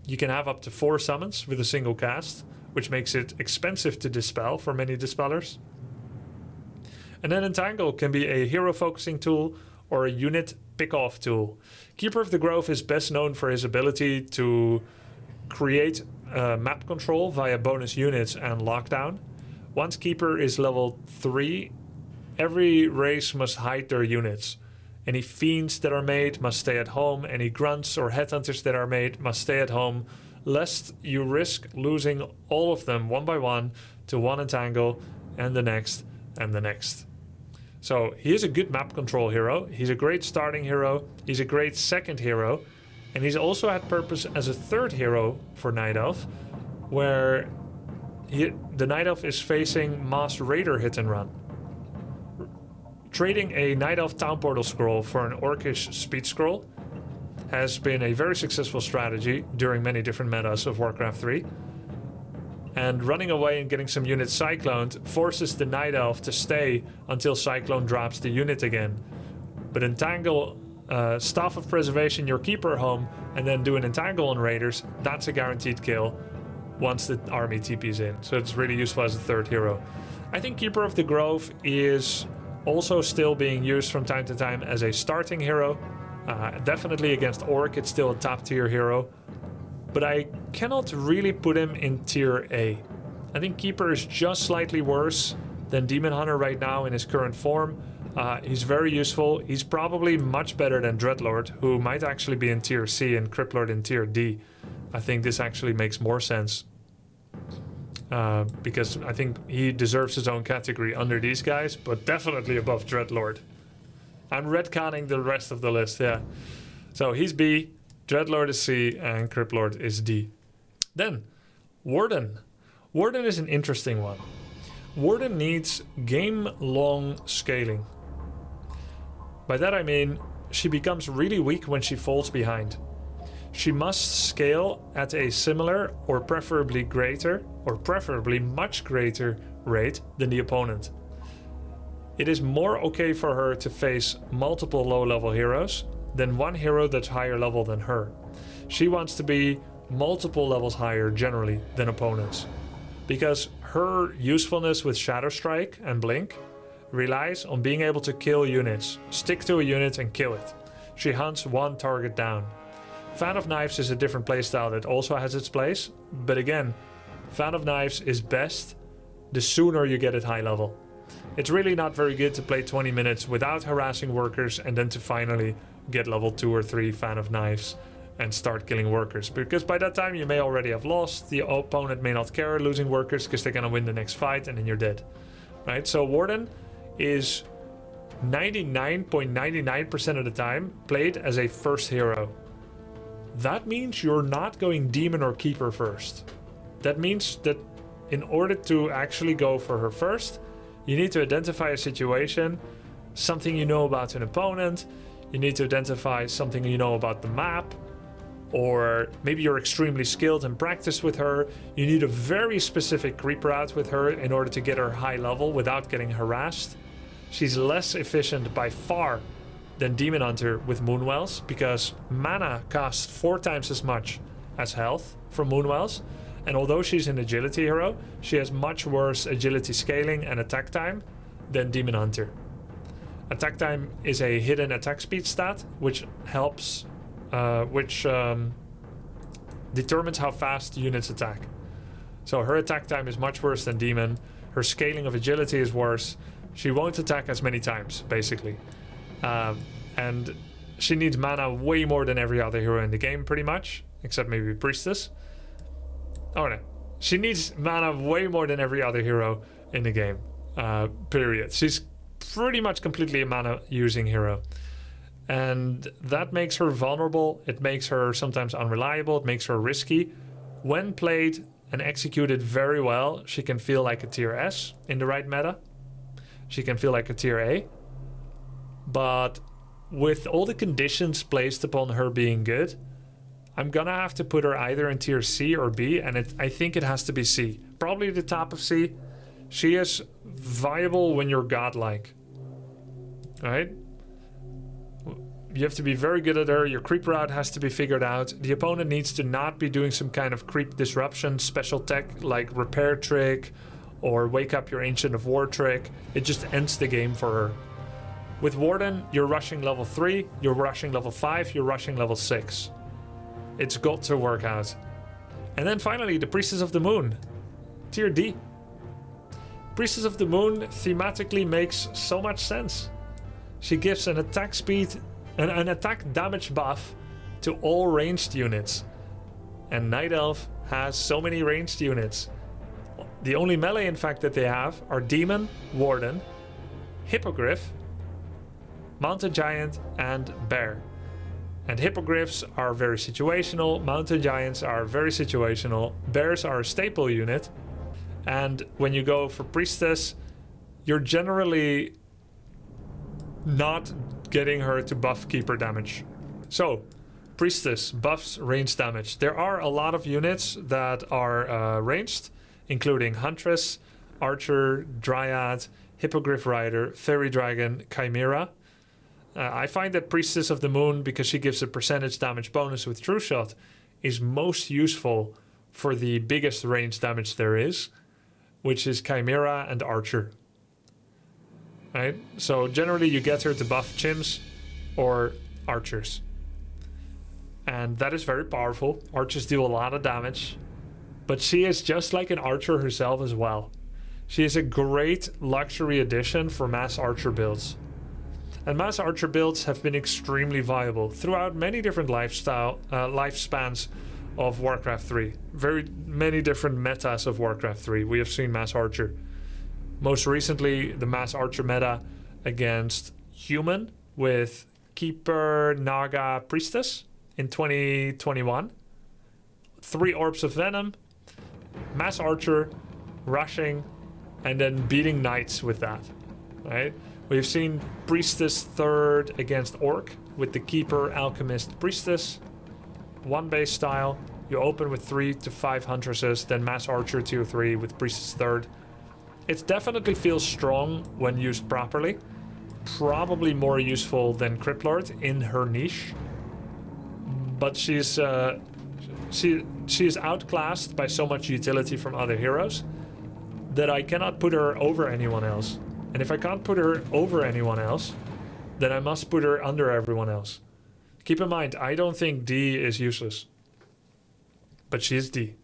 You can have up to 4 summons with a single cast, which makes it expensive to dispel for many dispellers. And then Entangle can be a hero focusing tool or a unit pick-off tool. Keeper of the Grove is best known for his ability to create map control via bonus units and lockdown. Once Keeper is level 3, every race must hide their units. Any fiends that are made must stay at home. Any grunts or headhunters that are made must stay at home, lest you risk losing all of them one by one to one Entangle and the next and the next. So he is a good map control hero. He's a great starting hero. He's a great second hero. And he's also had purpose as a third hero for Night Elf, where the Night Elf is facing Mass Raider hit and run. Trading a Night Elf Town Portal scroll for an Orcish speed scroll has been a very successful strategy during many different metas of Warcraft 3. And running away and getting some units cycloned forces the Night Elf to stay until Cyclone drops the unit again. But Entangle, Staff of Preservation your Keeper home, and then do an Entangle on Raiders, that's a guaranteed kill once the army TP's in. So it's really useful as a third hero. I think Keeper of the Grove is also still being used from time to time as a starting hero. Definitely against Orc, it's still a top tier hero. But I cannot really put him in tier A. I think Keeper is just slightly worse than Demon Hunter right now in his current form. He's very useful. He's probably much better than Dreadlord, who might actually be in tier C and CryptLord in tier D. I think this actually makes more sense. Because I think he deserves his own category under these guys, but definitely above Dreadlord. I'm retconning the rest of the list, yeah. So he's B, Dreadlord is C, and CryptLord is D. Then, Warden. Warden is an interesting one. Warden needs game-long scaling. By that I mean, she becomes really weak when she falls behind. She must scale at a similar or preferably greater, or preferably much greater rate than the opponent. It is more okay for her to face multiple low-level heroes than one hero that's higher level than her. She wants to be multiple levels higher generally than opponents, because her usefulness with Shadow Strike and Blink relies on being able to kill units, stick to a unit and kill it. She hunts one target down. Fan of Knives is a different playstyle that also has its place, but again, Fan of Knives is best the sooner you get it high level. It's really not very good to play 20 minutes without harassing workers and then to finally get level 2 or 3 Fan of Knives and start killing workers, because by that time you may already have lost, the opponent may not care losing workers because they're gonna win the next fight and then you're dead. Right? So Warden is 99.99% of the time played as a first hero. That means you're not going Demon or Keeper first. That means that in order to actually go for her first, you need to identify a situation, something you know about an opponent, you need to identify something you know about the map, or maybe you're extremely skilled and practiced with her. You need a very specific creep route with her in order to get her high level without getting harassed. She's less efficient by far than Demon Hunter with Moonwells, because mana costs 4 times as much as health from Moonwells, and although she's an agility hero, she has much worse agility scaling and attack time than Demon Hunter. Attack time is a hidden attack speed stat, which helps, determines how fast units attack. So her attack time is much worse than Demon. Her scaling of agility is worse. She won't attack as many times, basically. And she needs mana way more than every other hero in the game, pretty much, except maybe Priestess. Oh no, she needs mana way more than every other hero in the game, period. She's pretty much completely a mana using hero. And that makes her vulnerable, it makes her sometimes unreliable, it makes her risky. When played and executed very well, she can feel like a tier S in the right meta. She can feel like a tier A. But with all the conditions placed upon her being good, I'm gonna have to put her either in tier C or B, and I think it has to be C. Probably the top of C. She is viable when you're godlike. Alright? You have to be very good at her, your creep route has to be figured out. The opponent needs to not be doing some kind of creep disruption special tech like repair trick or wake up your Ancient of War trick. It just ends the game for her. With Warden, you're rushing level 3, you're rushing level 5, you're rushing level 6. It's got to work out. And then finally, the Priestess of the Moon. Tier D. Priestess of the Moon thematically makes so much sense. She gives an attack speed, an attack damage buff to all ranged units. And Night Elf has so many ranged units. The only melee, in fact, that they have are Demon, Warden, Hippogriff, Mountain Giant, and Bear. And Hippogriffs are very situational, Mountain Giants are very situational, Bears are a staple unit, and when you go for Priestess, you're generally not getting her to buff Keeper damage. So, Priestess buffs range damage. There are a lot of units that are ranged, including Huntress, Archer, Dryad, Hippogriff Rider, Fairy Dragon, Chimera. I find that Priestess of the Moon, because she gives a percentage damage bonus with True Shot, is most useful for the biggest range damage there is, which is Chimera and Archer. Right? So generally you get her to buff Chimps or archers. And that is very powerful. Archers do a lot of damage. But she is just like an archer herself as well. She is a great luxury addition for mass archer builds. And mass archer builds have been extremely viable throughout many different lifespans of Warcraft 3. Very many different metas of Warcraft 3. We have seen mass archer. Most recently, the mass archer meta against human with Keeper, Naga, Priestess in 2021. 3 Orbs of Venom, mass archer, rushing, and then beating knights with that, right? We've seen Priestess 3rd against Orc with the Keeper, Alchemist, Priestess. 1 base style. You open with 3 to 5 Huntresses, then mass archer tier 3 with Priestess 3rd. It definitely feels strong when used properly. Probably more useful than CryptLord in her niche. But she is outclassed by so much utility from other heroes that I cannot put her over anyone else. And if I can't put her over anyone else, then I must put her under everyone else. Keep in mind, I don't think D is useless. But she is D.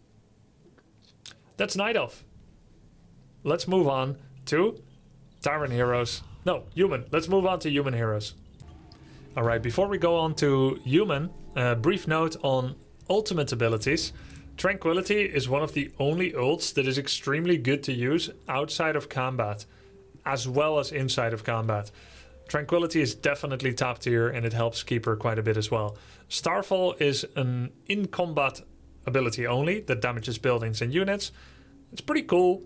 That's Night Elf. Let's move on to Tavern Heroes. No, human. Let's move on to human heroes. Alright, before we go on to human, a brief note on ultimate abilities. Tranquility is one of the only ults that is extremely good to use outside of combat, as well as inside of combat. Tranquility is definitely top tier and it helps Keeper quite a bit as well. Starfall is an in-combat ability only that damages buildings and units. It's pretty cool.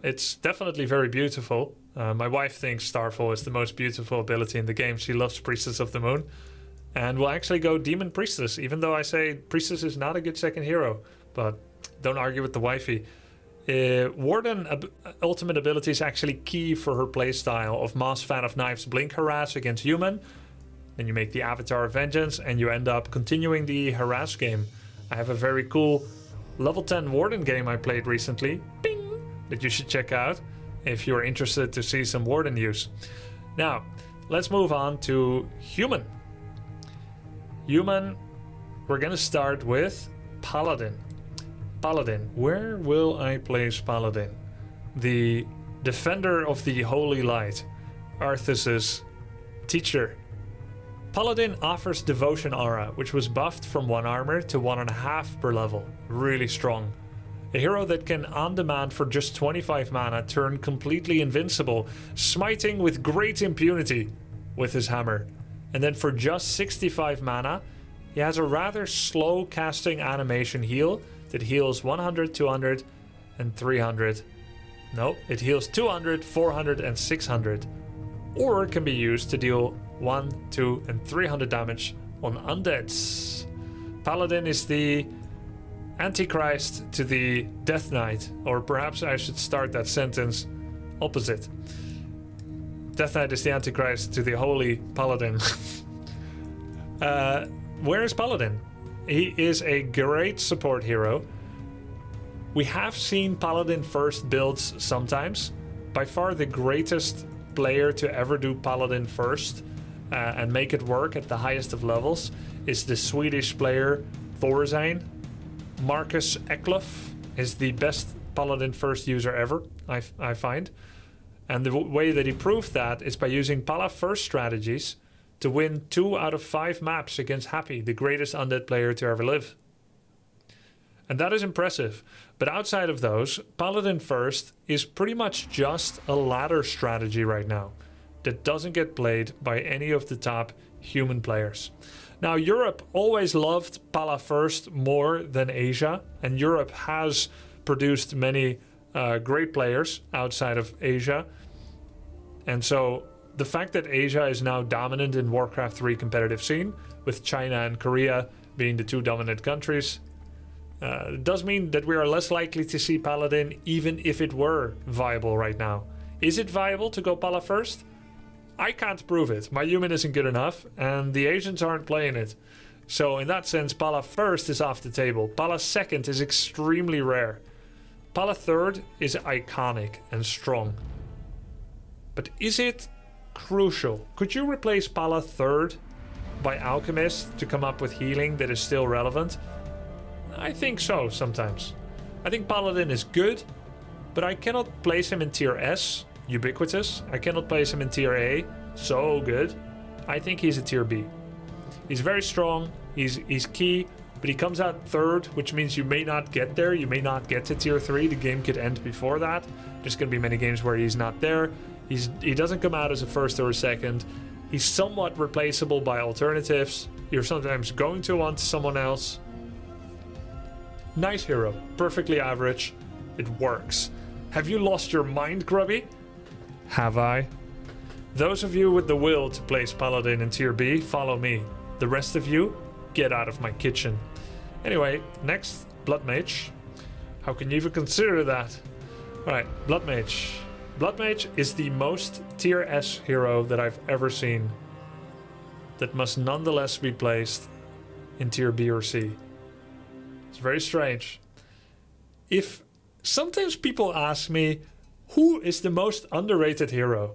It's definitely very beautiful. My wife thinks Starfall is the most beautiful ability in the game. She loves Priestess of the Moon. And we'll actually go Demon Priestess, even though I say Priestess is not a good second hero. But don't argue with the wifey. Warden ultimate ability is actually key for her playstyle of Moss Fan of Knives Blink Harass against human. Then you make the Avatar of Vengeance and you end up continuing the Harass game. I have a very cool level 10 Warden game I played recently. Bing! That you should check out if you're interested to see some Warden use. Now, let's move on to human. Human, we're gonna start with Paladin. Paladin, where will I place Paladin? The defender of the holy light, Arthas's teacher. Paladin offers Devotion Aura, which was buffed from 1 armor to 1.5 per level. Really strong. A hero that can, on demand for just 25 mana, turn completely invincible, smiting with great impunity with his hammer. And then for just 65 mana, he has a rather slow casting animation heal that heals 100, 200, and 300. No, it heals 200, 400, and 600. Or can be used to deal 1, 2, and 300 damage on undeads. Paladin is the Antichrist to the Death Knight, or perhaps I should start that sentence opposite. Death Knight is the Antichrist to the Holy Paladin. Where is Paladin? He is a great support hero. We have seen Paladin first builds sometimes. By far the greatest player to ever do Paladin first and make it work at the highest of levels is the Swedish player Thorzane. Marcus Eklöf is the best Paladin first user ever, I find. And the way that he proved that is by using Pala first strategies to win 2 out of 5 maps against Happy, the greatest undead player to ever live. And that is impressive. But outside of those, Paladin first is pretty much just a ladder strategy right now that doesn't get played by any of the top human players. Now, Europe always loved Pala first more than Asia, and Europe has produced many great players outside of Asia. And so the fact that Asia is now dominant in Warcraft 3 competitive scene, with China and Korea being the 2 dominant countries, does mean that we are less likely to see Paladin even if it were viable right now. Is it viable to go Pala first? I can't prove it. My human isn't good enough, and the Asians aren't playing it. So in that sense, Pala first is off the table. Pala second is extremely rare. Pala third is iconic and strong. But is it crucial? Could you replace Pala third by Alchemist to come up with healing that is still relevant? I think so, sometimes. I think Paladin is good, but I cannot place him in tier S, ubiquitous. I cannot place him in tier A, so good. I think he's a tier B. He's very strong, he's key, but he comes out third, which means you may not get there. You may not get to tier 3. The game could end before that. There's going to be many games where he's not there. He doesn't come out as a first or a second. He's somewhat replaceable by alternatives. You're sometimes going to want someone else. Nice hero. Perfectly average. It works. Have you lost your mind, Grubby? Have I? Those of you with the will to place Paladin in tier B, follow me. The rest of you, get out of my kitchen. Anyway, next, Bloodmage. How can you even consider that? Alright, Bloodmage. Bloodmage is the most tier S hero that I've ever seen. That must nonetheless be placed in tier B or C. It's very strange. If sometimes people ask me, who is the most underrated hero?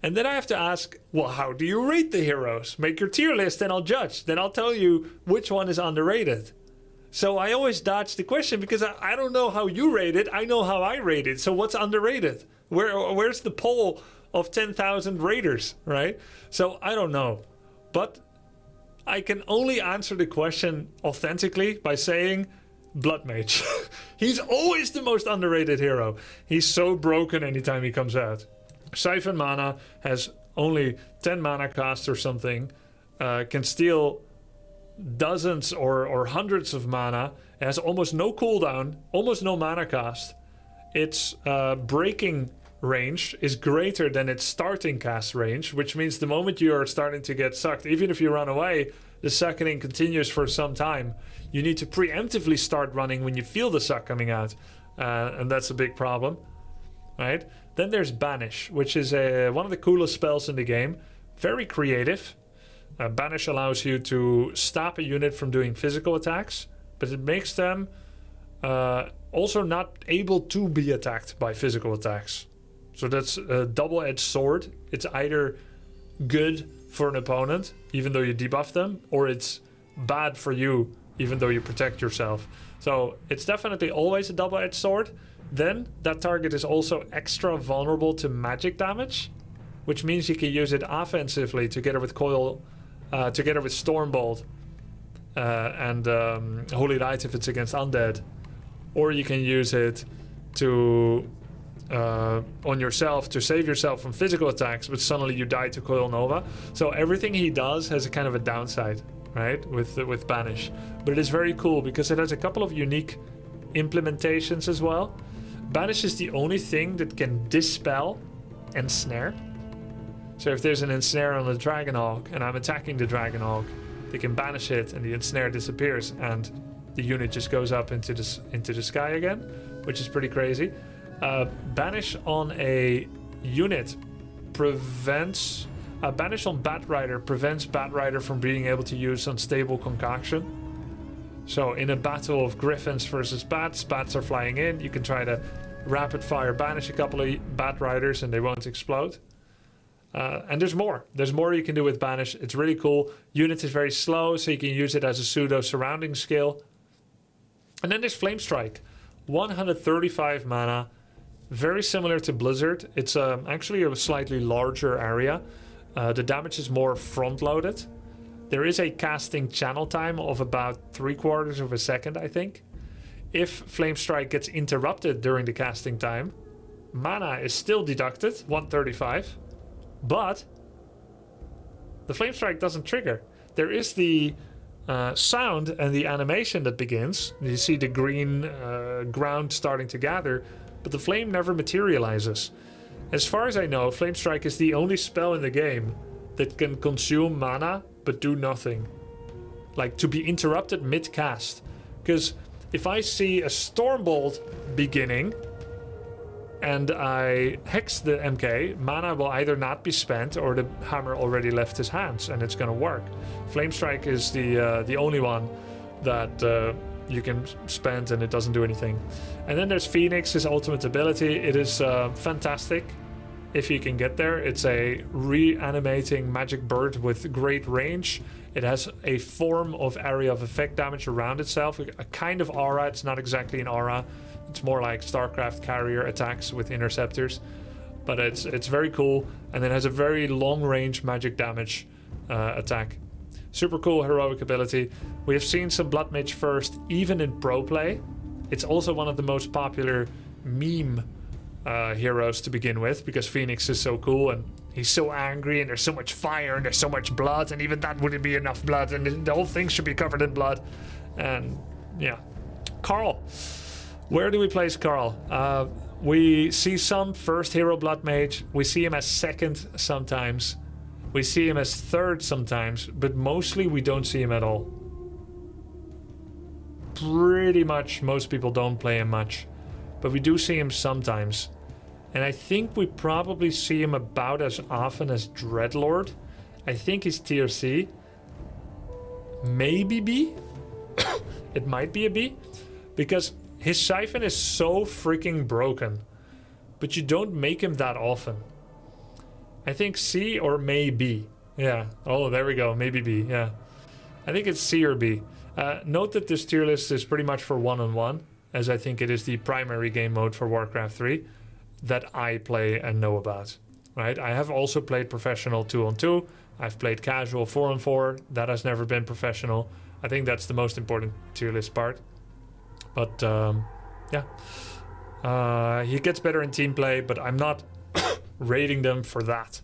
And then I have to ask, well, how do you rate the heroes? Make your tier list and I'll judge. Then I'll tell you which one is underrated. So I always dodge the question because I don't know how you rate it. I know how I rate it. So what's underrated? Where's the poll of 10,000 raters, right? So I don't know. But I can only answer the question authentically by saying Bloodmage. He's always the most underrated hero. He's so broken anytime he comes out. Siphon mana, has only 10 mana cost or something, can steal dozens or hundreds of mana, has almost no cooldown, almost no mana cost. Its breaking range is greater than its starting cast range, which means the moment you are starting to get sucked, even if you run away, the sucking continues for some time. You need to preemptively start running when you feel the suck coming out, and that's a big problem, right? Then there's Banish, which is one of the coolest spells in the game. Very creative. Banish allows you to stop a unit from doing physical attacks, but it makes them also not able to be attacked by physical attacks. So that's a double-edged sword. It's either good for an opponent, even though you debuff them, or it's bad for you, even though you protect yourself. So it's definitely always a double-edged sword. Then that target is also extra vulnerable to magic damage, which means you can use it offensively together with Coil, together with Stormbolt and Holy Light if it's against undead, or you can use it to on yourself to save yourself from physical attacks, but suddenly you die to Coil Nova. So everything he does has a kind of a downside, right? With Banish, but it is very cool because it has a couple of unique implementations as well. Banish is the only thing that can dispel ensnare. So if there's an ensnare on the Dragonhawk and I'm attacking the Dragonhawk, they can banish it and the ensnare disappears and the unit just goes up into the sky again, which is pretty crazy. Banish on a unit prevents... Banish on Batrider prevents Batrider from being able to use Unstable Concoction. So in a battle of griffins versus bats are flying in, you can try to rapid fire banish a couple of bat riders and they won't explode. And there's more you can do with banish. It's really cool. Unit is very slow, so you can use it as a pseudo surrounding skill. And then there's Flame Strike, 135 mana, very similar to Blizzard. It's actually a slightly larger area. The damage is more front loaded. There is a casting channel time of about 3/4 of a second, I think. If Flame Strike gets interrupted during the casting time, mana is still deducted, 135, but the Flame Strike doesn't trigger. There is the sound and the animation that begins. You see the green ground starting to gather, but the flame never materializes. As far as I know, Flame Strike is the only spell in the game that can consume mana but do nothing. Like, to be interrupted mid-cast. Because if I see a Stormbolt beginning and I hex the MK, mana will either not be spent or the hammer already left his hands and it's gonna work. Flame Strike is the only one that you can spend and it doesn't do anything. And then there's Phoenix, his ultimate ability. It is fantastic. if you can get there. It's a reanimating magic bird with great range. It has a form of area of effect damage around itself, a kind of aura. It's not exactly an aura. It's more like StarCraft carrier attacks with interceptors. But it's very cool, and it has a very long range magic damage attack. Super cool heroic ability. We have seen some Bloodmage first, even in pro play. It's also one of the most popular meme heroes to begin with, because Phoenix is so cool and he's so angry and there's so much fire and there's so much blood, and even that wouldn't be enough blood, and the whole thing should be covered in blood. And yeah. Carl. Where do we place Carl? We see some first hero Bloodmage. We see him as second sometimes. We see him as third sometimes, but mostly we don't see him at all. Pretty much most people don't play him much, but we do see him sometimes. And I think we probably see him about as often as Dreadlord. I think he's tier C. Maybe B? It might be a B, because his siphon is so freaking broken, but you don't make him that often. I think C or maybe. Yeah. Oh, there we go. Maybe B. Yeah. I think it's C or B. Note that this tier list is pretty much for one-on-one, as I think it is the primary game mode for Warcraft 3 that I play and know about. Right? I have also played professional 2-on-2. I've played casual 4-on-4. That has never been professional. I think that's the most important tier list part. But yeah. He gets better in team play, but I'm not rating them for that.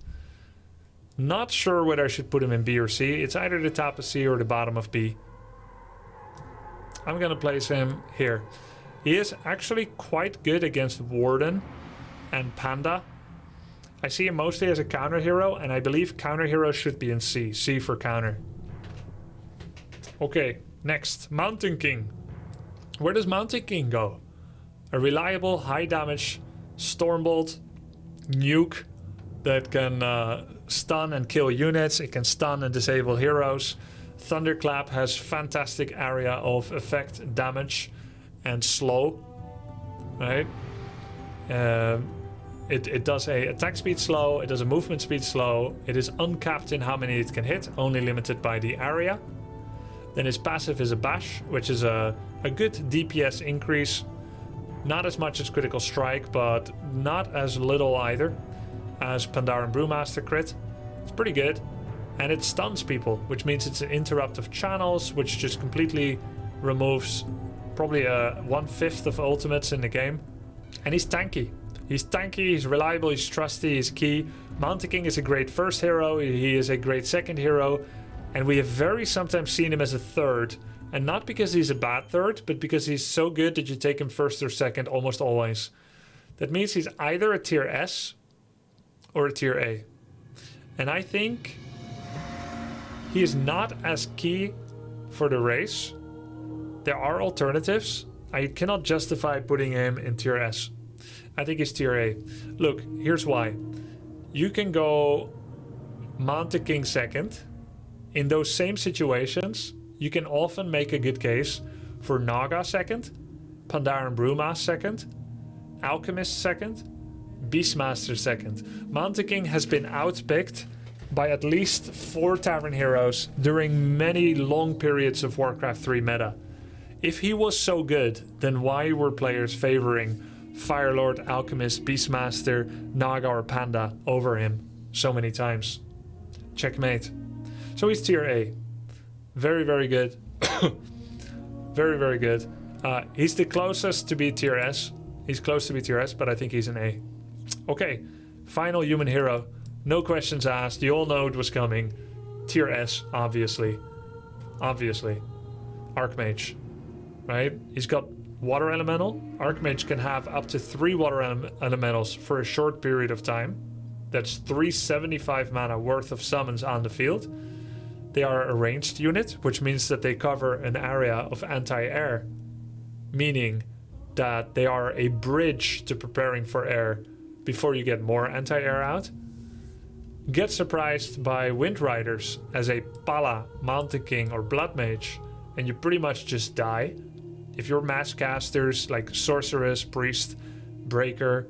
Not sure whether I should put him in B or C. It's either the top of C or the bottom of B. I'm gonna place him here. He is actually quite good against Warden and Panda. I see him mostly as a counter hero, and I believe counter heroes should be in C. C for counter. Okay, next. Mountain King. Where does Mountain King go? A reliable, high damage Stormbolt nuke that can stun and kill units. It can stun and disable heroes. Thunderclap has fantastic area of effect, damage, and slow. Right? It does a attack speed slow. It does a movement speed slow. It is uncapped in how many it can hit, only limited by the area. Then his passive is a bash, which is a good DPS increase. Not as much as critical strike, but not as little either as Pandaren Brewmaster crit. It's pretty good. And it stuns people, which means it's an interrupt of channels, which just completely removes probably 1/5 of ultimates in the game. And he's tanky. He's tanky, he's reliable, he's trusty, he's key. Mountain King is a great first hero, he is a great second hero, and we have very sometimes seen him as a third. And not because he's a bad third, but because he's so good that you take him first or second almost always. That means he's either a tier S or a tier A. And I think he is not as key for the race. There are alternatives. I cannot justify putting him in tier S. I think he's tier A. Look, here's why. You can go Mountain King second. In those same situations, you can often make a good case for Naga second, Pandaren Brewmaster second, Alchemist second, Beastmaster second. Mountain King has been outpicked by at least 4 Tavern heroes during many long periods of Warcraft 3 meta. If he was so good, then why were players favoring Firelord, Alchemist, Beastmaster, Naga or Panda over him so many times? Checkmate. So he's tier A. Very, very good. Very, very good. He's the closest to be tier S. He's close to be tier S, but I think he's an A. Okay, final human hero. No questions asked. You all know it was coming. Tier S, obviously. Obviously. Archmage. Right? He's got water elemental. Archmage can have up to 3 water elementals for a short period of time. That's 375 mana worth of summons on the field. They are a ranged unit, which means that they cover an area of anti-air, meaning that they are a bridge to preparing for air before you get more anti-air out. Get surprised by Wind Riders as a Pala, Mountain King or Bloodmage, and you pretty much just die. If you're mass casters like Sorceress, Priest, Breaker,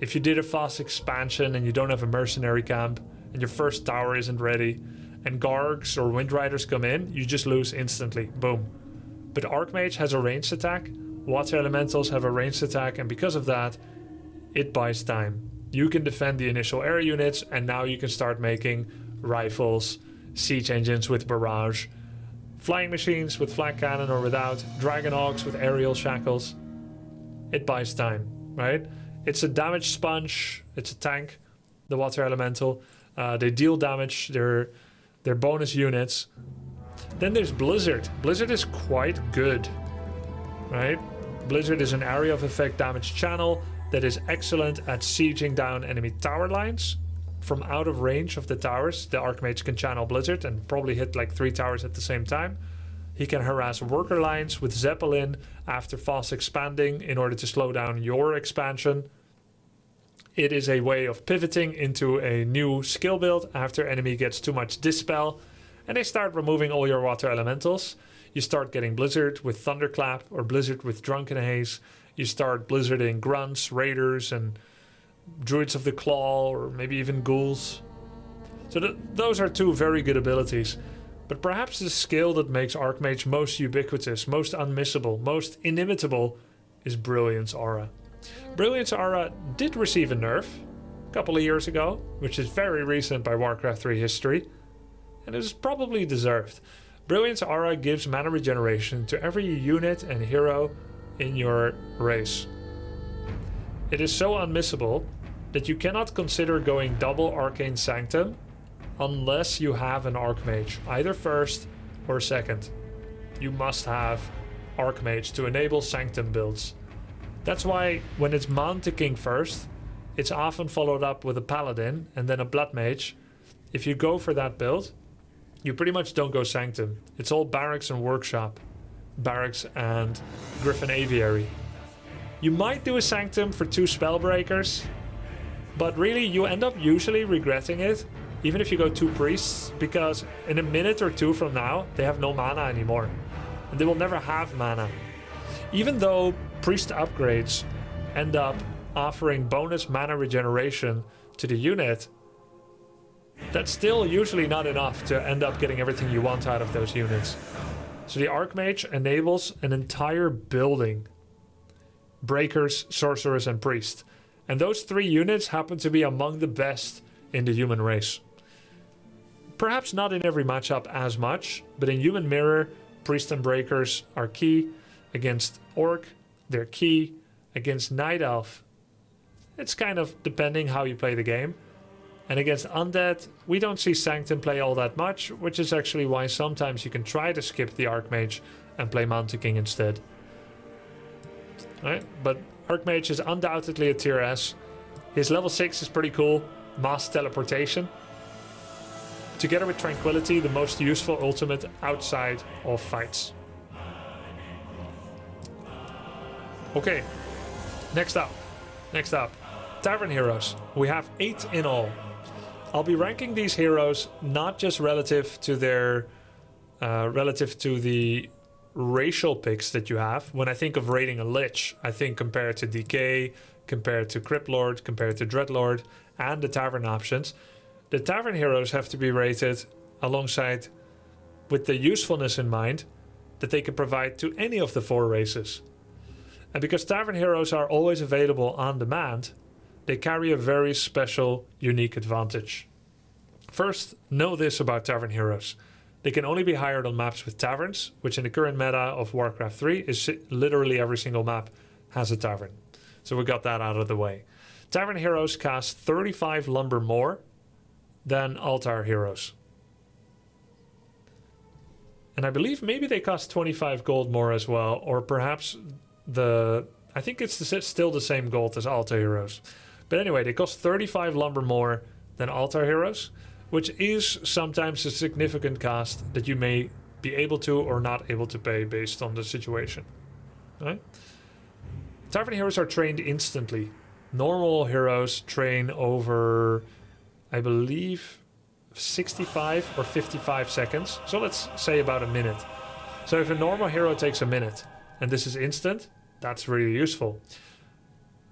If you did a fast expansion and you don't have a mercenary camp, and your first tower isn't ready, and Gargs or Windriders come in, you just lose instantly. Boom. But Archmage has a ranged attack, Water Elementals have a ranged attack, and because of that, it buys time. You can defend the initial air units, and now you can start making rifles, siege engines with barrage, flying machines with flak cannon or without, dragon hawks with aerial shackles. It buys time, right? It's a damage sponge, it's a tank, the Water Elemental. They deal damage, they're bonus units. Then there's Blizzard. Blizzard is quite good, right? Blizzard is an area of effect damage channel that is excellent at sieging down enemy tower lines. From out of range of the towers, the Archmage can channel Blizzard and probably hit like 3 towers at the same time. He can harass worker lines with Zeppelin after fast expanding in order to slow down your expansion. It is a way of pivoting into a new skill build after enemy gets too much dispel, and they start removing all your water elementals. You start getting Blizzard with Thunderclap or Blizzard with Drunken Haze. You start Blizzarding Grunts, Raiders, and Druids of the Claw, or maybe even Ghouls. So those are 2 very good abilities. But perhaps the skill that makes Archmage most ubiquitous, most unmissable, most inimitable is Brilliance Aura. Brilliance Aura did receive a nerf a couple of years ago, which is very recent by Warcraft 3 history, and it is probably deserved. Brilliance Aura gives mana regeneration to every unit and hero in your race. It is so unmissable that you cannot consider going double Arcane Sanctum unless you have an Archmage, either first or second. You must have Archmage to enable Sanctum builds. That's why when it's Mounticking first, it's often followed up with a Paladin and then a Bloodmage. If you go for that build, you pretty much don't go Sanctum. It's all Barracks and Workshop. Barracks and Griffin Aviary. You might do a Sanctum for 2 Spellbreakers, but really you end up usually regretting it, even if you go 2 Priests, because in a minute or 2 from now, they have no mana anymore. And they will never have mana. Even though Priest upgrades end up offering bonus mana regeneration to the unit, that's still usually not enough to end up getting everything you want out of those units. So the Archmage enables an entire building. Breakers, Sorcerers, and Priest. And those 3 units happen to be among the best in the human race. Perhaps not in every matchup as much, but in Human Mirror, Priest and Breakers are key. Against Orc, they're key. Against Night Elf, it's kind of depending how you play the game. And against Undead, we don't see Sanctum play all that much, which is actually why sometimes you can try to skip the Archmage and play Mounticking instead. Alright, but Archmage is undoubtedly a tier S. His level 6 is pretty cool. Mass Teleportation. Together with Tranquility, the most useful ultimate outside of fights. Okay, next up. Tavern Heroes. We have 8 in all. I'll be ranking these heroes not just relative to their relative to the racial picks that you have. When I think of rating a Lich, I think compared to DK, compared to CryptLord, compared to Dreadlord, and the Tavern options. The Tavern heroes have to be rated alongside with the usefulness in mind that they can provide to any of the 4 races. And because Tavern heroes are always available on demand, they carry a very special, unique advantage. First, know this about Tavern heroes. They can only be hired on maps with taverns, which in the current meta of Warcraft 3 is literally every single map has a tavern. So we got that out of the way. Tavern heroes cost 35 lumber more than altar heroes. And I believe maybe they cost 25 gold more as well, or perhaps I think it's still the same gold as altar heroes. But anyway, they cost 35 lumber more than altar heroes, which is sometimes a significant cost that you may be able to or not able to pay based on the situation. Right? Tavern heroes are trained instantly. Normal heroes train over, I believe, 65 or 55 seconds. So let's say about a minute. So if a normal hero takes a minute and this is instant, that's really useful.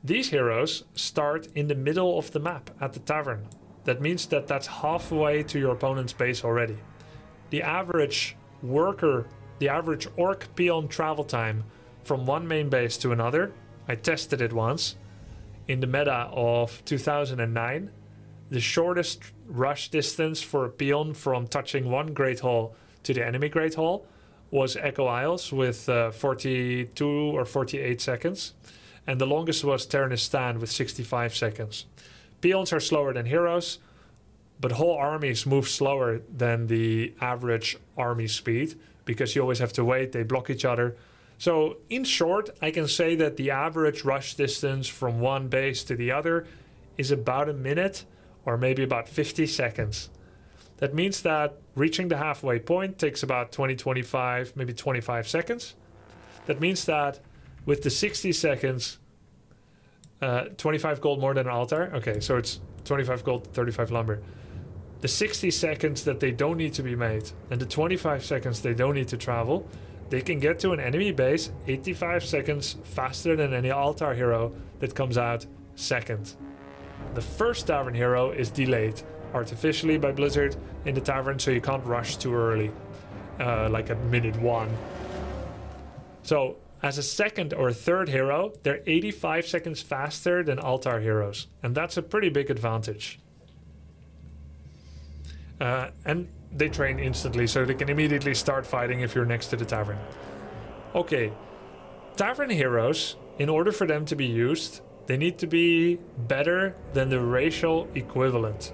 These heroes start in the middle of the map at the Tavern. That means that that's halfway to your opponent's base already. The average orc peon travel time from one main base to another, I tested it once, in the meta of 2009, the shortest rush distance for a peon from touching one Great Hall to the enemy Great Hall was Echo Isles with 42 or 48 seconds. And the longest was Terranistan with 65 seconds. Peons are slower than heroes, but whole armies move slower than the average army speed because you always have to wait, they block each other. So in short, I can say that the average rush distance from one base to the other is about a minute or maybe about 50 seconds. That means that reaching the halfway point takes about 20, 25, maybe 25 seconds. That means that with the 60 seconds, 25 gold more than an altar. Okay, so it's 25 gold, 35 lumber. The 60 seconds that they don't need to be made and the 25 seconds they don't need to travel, they can get to an enemy base 85 seconds faster than any altar hero that comes out second. The first Tavern hero is delayed artificially by Blizzard in the Tavern, so you can't rush too early, like at minute 1. So as a second or third hero, they're 85 seconds faster than altar heroes, and that's a pretty big advantage. And they train instantly, so they can immediately start fighting if you're next to the Tavern. Okay, Tavern heroes, in order for them to be used, they need to be better than the racial equivalent.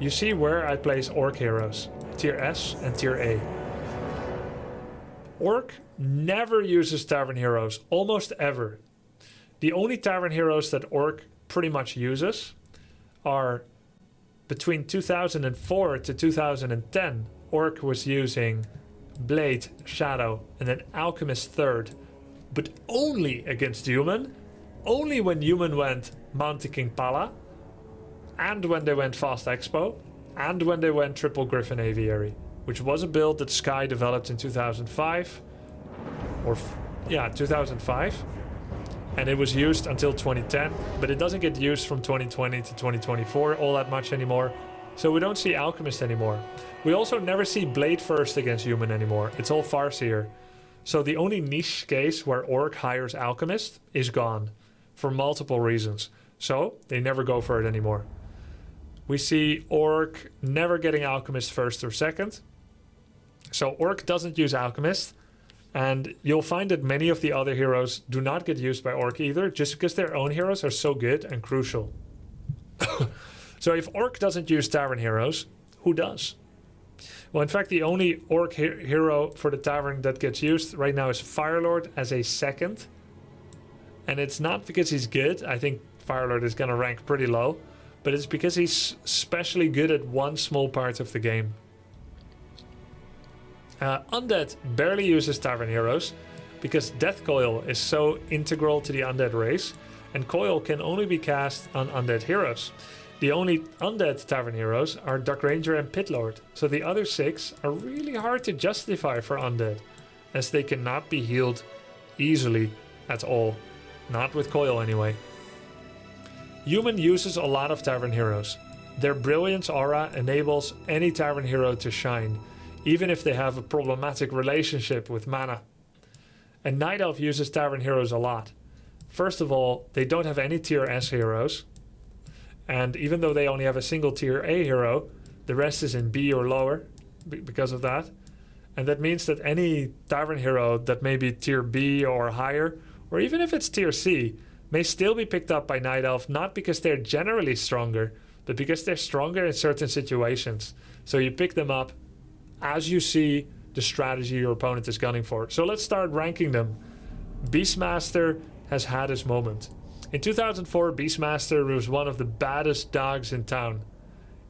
You see where I place Orc heroes, tier S and tier A. Orc never uses Tavern heroes, almost ever. The only Tavern heroes that Orc pretty much uses are between 2004 to 2010. Orc was using Blade, Shadow, and then Alchemist third, but only against human, only when human went Mountain King Pala, and when they went Fast Expo, and when they went Triple Griffin Aviary, which was a build that Sky developed in 2005, 2005, and it was used until 2010, but it doesn't get used from 2020 to 2024 all that much anymore, so we don't see Alchemist anymore. We also never see Blade first against human anymore, it's all Farseer. So the only niche case where Orc hires Alchemist is gone, for multiple reasons, so they never go for it anymore. We see Orc never getting Alchemist first or second, so Orc doesn't use Alchemist. And you'll find that many of the other heroes do not get used by Orc either, just because their own heroes are so good and crucial. So if Orc doesn't use Tavern heroes, who does? Well, in fact, the only Orc hero for the Tavern that gets used right now is Firelord as a second. And it's not because he's good. I think Firelord is going to rank pretty low. But it's because he's especially good at one small part of the game. Undead barely uses Tavern heroes because Death Coil is so integral to the Undead race, and Coil can only be cast on Undead heroes. The only Undead Tavern heroes are Dark Ranger and PitLord, so the other 6 are really hard to justify for Undead, as they cannot be healed easily at all. Not with Coil anyway. Human uses a lot of Tavern heroes. Their Brilliance aura enables any Tavern hero to shine, even if they have a problematic relationship with mana. And Night Elf uses Tavern heroes a lot. First of all, they don't have any tier S heroes, and even though they only have a single tier A hero, the rest is in B or lower because of that. And that means that any Tavern hero that may be tier B or higher, or even if it's tier C, may still be picked up by Night Elf, not because they're generally stronger, but because they're stronger in certain situations. So you pick them up as you see the strategy your opponent is gunning for. So let's start ranking them. Beastmaster has had his moment. In 2004, Beastmaster was one of the baddest dogs in town.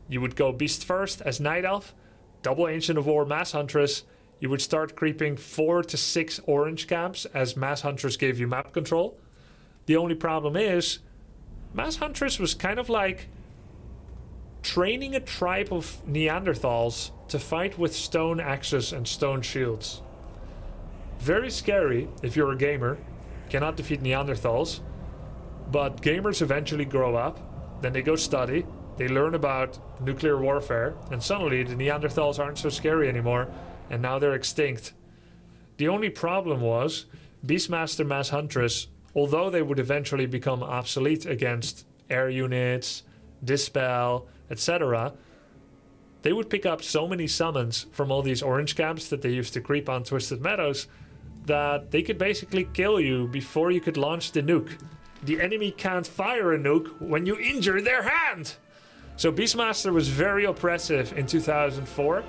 You would go Beast first as Night Elf, double Ancient of War Mass Huntress. You would start creeping 4 to 6 orange camps as Mass Huntress gave you map control. The only problem is, Mass Huntress was kind of like training a tribe of Neanderthals to fight with stone axes and stone shields. Very scary if you're a gamer, cannot defeat Neanderthals, But gamers eventually grow up, then they go study, they learn about nuclear warfare, and suddenly the Neanderthals aren't so scary anymore, and now they're extinct. The only problem was, Beastmaster Mass Huntress, although they would eventually become obsolete against air units, Dispel, etc., they would pick up so many summons from all these orange camps that they used to creep on Twisted Meadows that they could basically kill you before you could launch the nuke. The enemy can't fire a nuke when you injure their hand! So Beastmaster was very oppressive in 2004,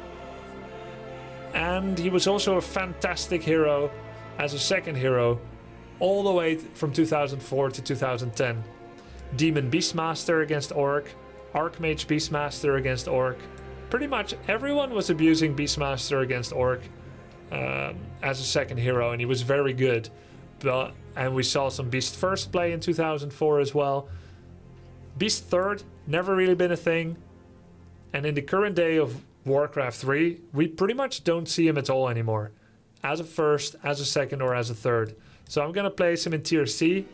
and he was also a fantastic hero as a second hero all the way from 2004 to 2010. Demon Beastmaster against Orc, Archmage Beastmaster against Orc. Pretty much everyone was abusing Beastmaster against Orc as a second hero, and he was very good. And we saw some Beast First play in 2004 as well. Beast Third, never really been a thing. And in the current day of Warcraft 3, we pretty much don't see him at all anymore. As a first, as a second, or as a third. So I'm gonna place him in tier C.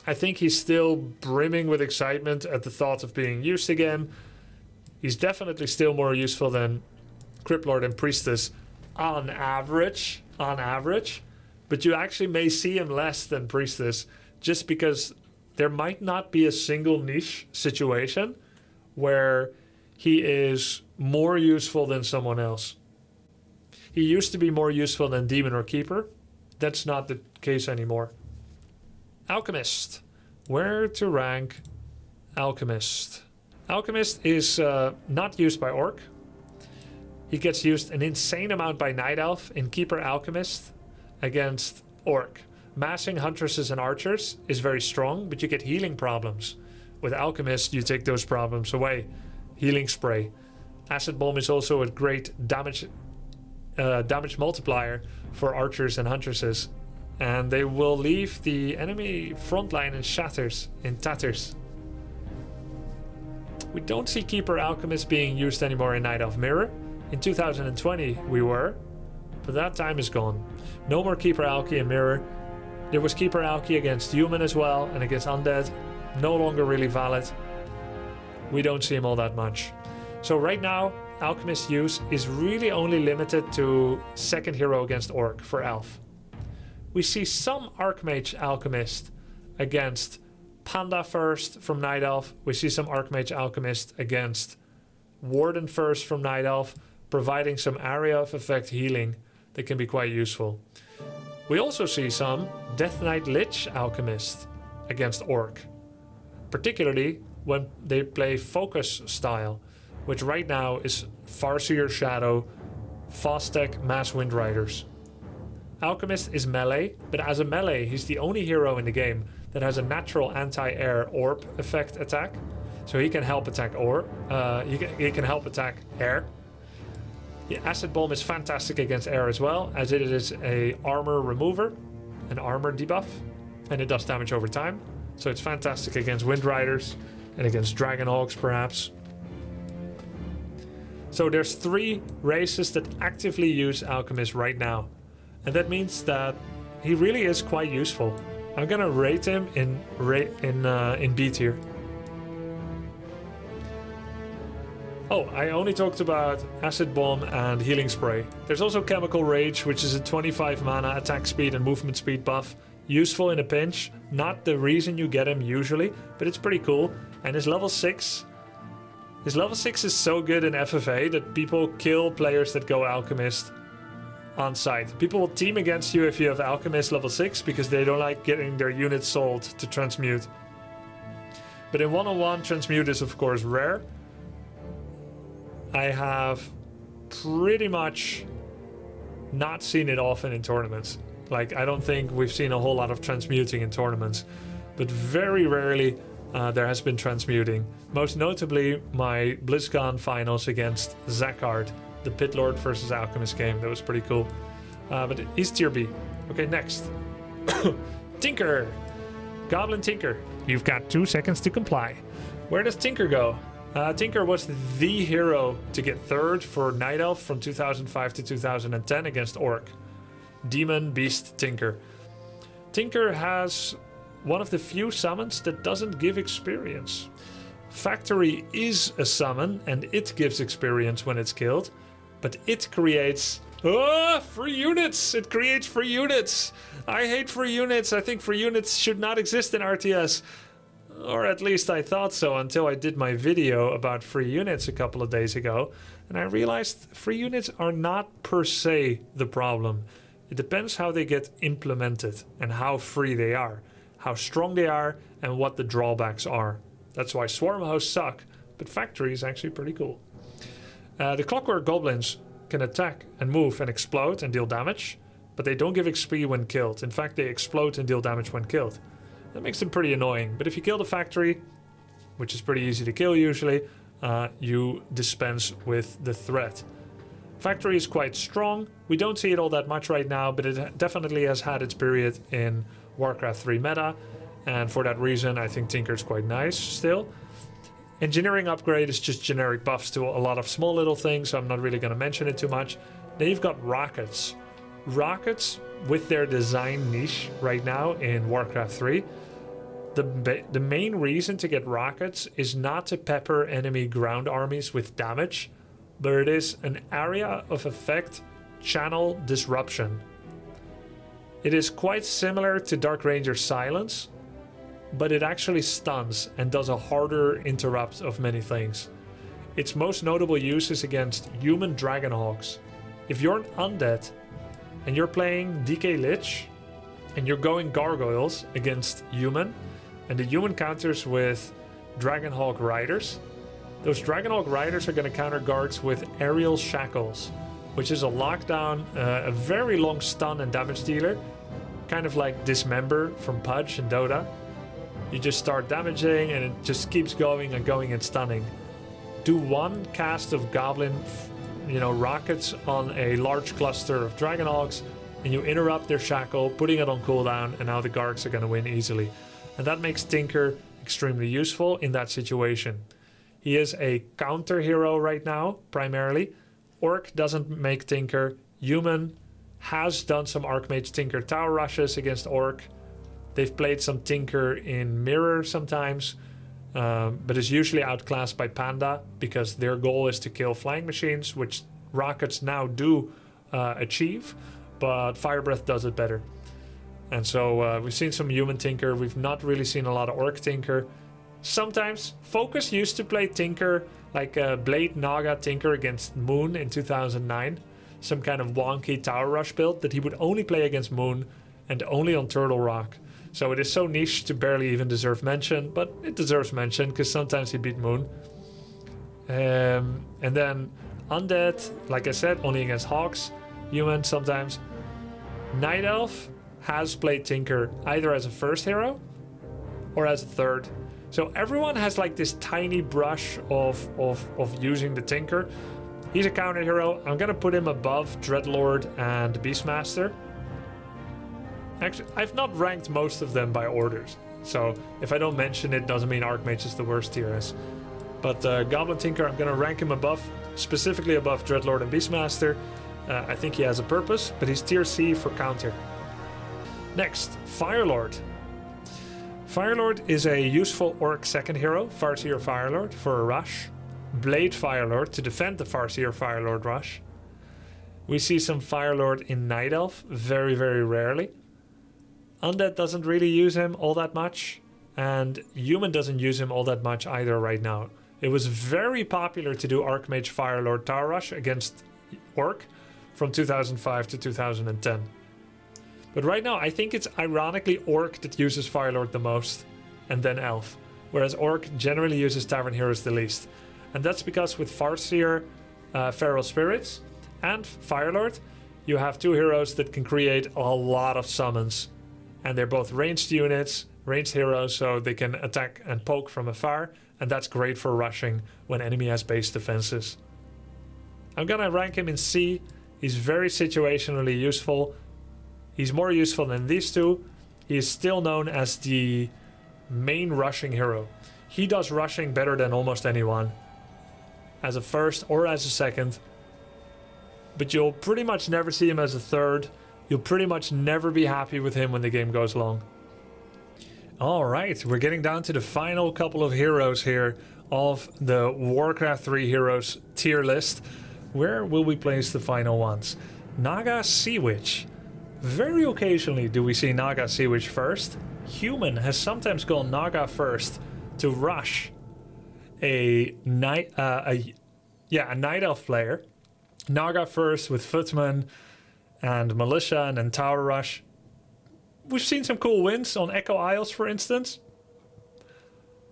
I think he's still brimming with excitement at the thought of being used again. He's definitely still more useful than CryptLord and Priestess on average. But you actually may see him less than Priestess just because there might not be a single niche situation where he is more useful than someone else. He used to be more useful than Demon or Keeper. That's not the case anymore. Alchemist. Where to rank Alchemist? Alchemist is not used by Orc. He gets used an insane amount by Night Elf in Keeper Alchemist against Orc. Massing Huntresses and Archers is very strong, but you get healing problems. With Alchemist, you take those problems away. Healing Spray. Acid Bomb is also a great damage multiplier for Archers and Huntresses. And they will leave the enemy frontline in tatters. We don't see Keeper Alchemist being used anymore in Night Elf Mirror. In 2020 we were, but that time is gone. No more Keeper Alki in Mirror. There was Keeper Alki against Human as well, and against Undead. No longer really valid. We don't see him all that much. So right now, Alchemist use is really only limited to second hero against Orc for Elf. We see some Archmage Alchemist against Panda first from Night Elf. We see some Archmage Alchemist against Warden first from Night Elf, providing some area of effect healing that can be quite useful. We also see some Death Knight Lich Alchemist against Orc, particularly when they play Focus style, which right now is Farseer Shadow, Fostech Mass Windriders. Alchemist is melee, but as a melee, he's the only hero in the game that has a natural anti-air orb effect attack. So he can help attack he can help attack air. The Acid Bomb is fantastic against air as well, as it is a armor remover, an armor debuff, and it does damage over time. So it's fantastic against Windriders and against Dragonhawks perhaps. So there's 3 races that actively use Alchemist right now. And that means that he really is quite useful. I'm gonna rate him in B tier. Oh, I only talked about Acid Bomb and Healing Spray. There's also Chemical Rage, which is a 25 mana attack speed and movement speed buff. Useful in a pinch. Not the reason you get him usually, but it's pretty cool. And his level 6. His level 6 is so good in FFA that people kill players that go Alchemist on site. People will team against you if you have Alchemist level 6 because they don't like getting their units sold to transmute. But in one-on-one, transmute is of course rare. I have pretty much not seen it often in tournaments. Like, I don't think we've seen a whole lot of transmuting in tournaments, but very rarely there has been transmuting. Most notably, my BlizzCon finals against Zakard, the PitLord versus Alchemist game. That was pretty cool. But he's tier B. Okay, next. Tinker. Goblin Tinker. You've got 2 seconds to comply. Where does Tinker go? Tinker was the hero to get 3rd for Night Elf from 2005 to 2010 against Orc. Demon, Beast, Tinker. Tinker has one of the few summons that doesn't give experience. Factory is a summon and it gives experience when it's killed, but it creates free units. It creates free units. I hate free units. I think free units should not exist in RTS. Or at least I thought so until I did my video about free units a couple of days ago. And I realized free units are not per se the problem. It depends how they get implemented and how free they are, how strong they are, and what the drawbacks are. That's why swarm hosts suck, but factory is actually pretty cool. The clockwork goblins can attack and move and explode and deal damage, but they don't give XP when killed. In fact, they explode and deal damage when killed. That makes them pretty annoying, but if you kill the factory, which is pretty easy to kill usually, you dispense with the threat. Factory is quite strong. We don't see it all that much right now, but it definitely has had its period in Warcraft 3 meta, and for that reason I think Tinker is quite nice still. Engineering upgrade is just generic buffs to a lot of small little things, so I'm not really going to mention it too much. Then you've got rockets. Rockets, with their design niche right now in Warcraft 3, the main reason to get rockets is not to pepper enemy ground armies with damage, but it is an area of effect channel disruption. It is quite similar to Dark Ranger's silence, but it actually stuns and does a harder interrupt of many things. Its most notable use is against human dragonhawks. If you're an undead and you're playing DK Lich and you're going gargoyles against human, and the human counters with Dragonhawk Riders, those Dragonhawk Riders are going to counter guards with Aerial Shackles, which is a lockdown, a very long stun and damage dealer, kind of like Dismember from Pudge and Dota. You just start damaging and it just keeps going and going and stunning. Do one cast of Goblin, rockets on a large cluster of Dragonhawks, and you interrupt their shackle, putting it on cooldown, and now the guards are going to win easily. And that makes Tinker extremely useful in that situation. He is a counter hero right now, primarily. Orc doesn't make Tinker. Human has done some Archmage Tinker tower rushes against Orc. They've played some Tinker in Mirror sometimes, but is usually outclassed by Panda because their goal is to kill flying machines, which rockets now do achieve, but Fire Breath does it better. And so we've seen some human Tinker. We've not really seen a lot of Orc Tinker. Sometimes Focus used to play Tinker, like Blade Naga Tinker against Moon in 2009. Some kind of wonky tower rush build that he would only play against Moon and only on Turtle Rock. So it is so niche to barely even deserve mention, but it deserves mention because sometimes he beat Moon. And then Undead, like I said, only against Hawks. Human sometimes. Night Elf has played Tinker either as a first hero or as a third. So everyone has like this tiny brush of using the Tinker. He's a counter hero. I'm gonna put him above Dreadlord and Beastmaster. Actually, I've not ranked most of them by orders, so if I don't mention it, doesn't mean Archmage is the worst tier S. But Goblin Tinker, I'm gonna rank him above, specifically above Dreadlord and Beastmaster. I think he has a purpose, but he's tier C for counter. Next, Firelord. Firelord is a useful Orc second hero, Farseer Firelord for a rush. Blade Firelord to defend the Farseer Firelord rush. We see some Firelord in Night Elf, very, very rarely. Undead doesn't really use him all that much, and Human doesn't use him all that much either right now. It was very popular to do Archmage Firelord Tower Rush against Orc from 2005 to 2010. But right now, I think it's ironically Orc that uses Firelord the most, and then Elf, whereas Orc generally uses Tavern Heroes the least. And that's because with Farseer, Feral Spirits, and Firelord, you have two heroes that can create a lot of summons. And they're both ranged units, ranged heroes, so they can attack and poke from afar, and that's great for rushing when enemy has base defenses. I'm gonna rank him in C. He's very situationally useful. He's more useful than these two. He is still known as the main rushing hero. He does rushing better than almost anyone, as a first or as a second. But you'll pretty much never see him as a third. You'll pretty much never be happy with him when the game goes long. All right, we're getting down to the final couple of heroes here of the Warcraft 3 Heroes tier list. Where will we place the final ones? Naga Sea Witch. Very occasionally do we see Naga Sea Witch first. Human has sometimes gone Naga first to rush a night elf player. Naga first with Footman and Militia and then Tower Rush. We've seen some cool wins on Echo Isles, for instance.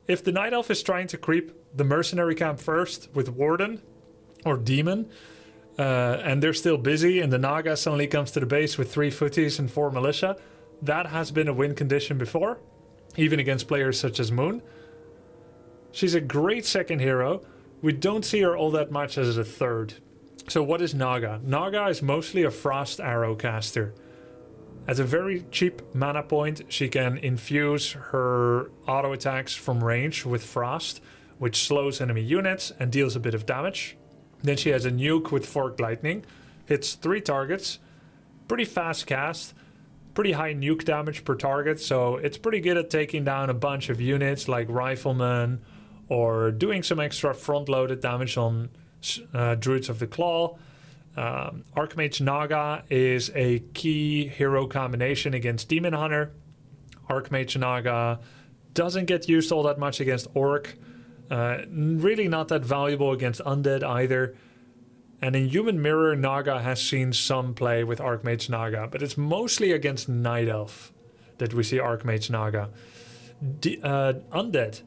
If the Night Elf is trying to creep the mercenary camp first with Warden or Demon, and they're still busy, and the Naga suddenly comes to the base with 3 footies and 4 militia, that has been a win condition before, even against players such as Moon. She's a great second hero. We don't see her all that much as a third. So what is Naga? Naga is mostly a Frost Arrow caster. At a very cheap mana point, she can infuse her auto attacks from range with Frost, which slows enemy units and deals a bit of damage. Then she has a nuke with Forked Lightning, hits 3 targets, pretty fast cast, pretty high nuke damage per target, so it's pretty good at taking down a bunch of units like Riflemen or doing some extra front-loaded damage on Druids of the Claw. Archmage Naga is a key hero combination against Demon Hunter. Archmage Naga doesn't get used all that much against Orc. Really not that valuable against Undead either. And in Human Mirror, Naga has seen some play with Archmage Naga, but it's mostly against Night Elf that we see Archmage Naga. Undead.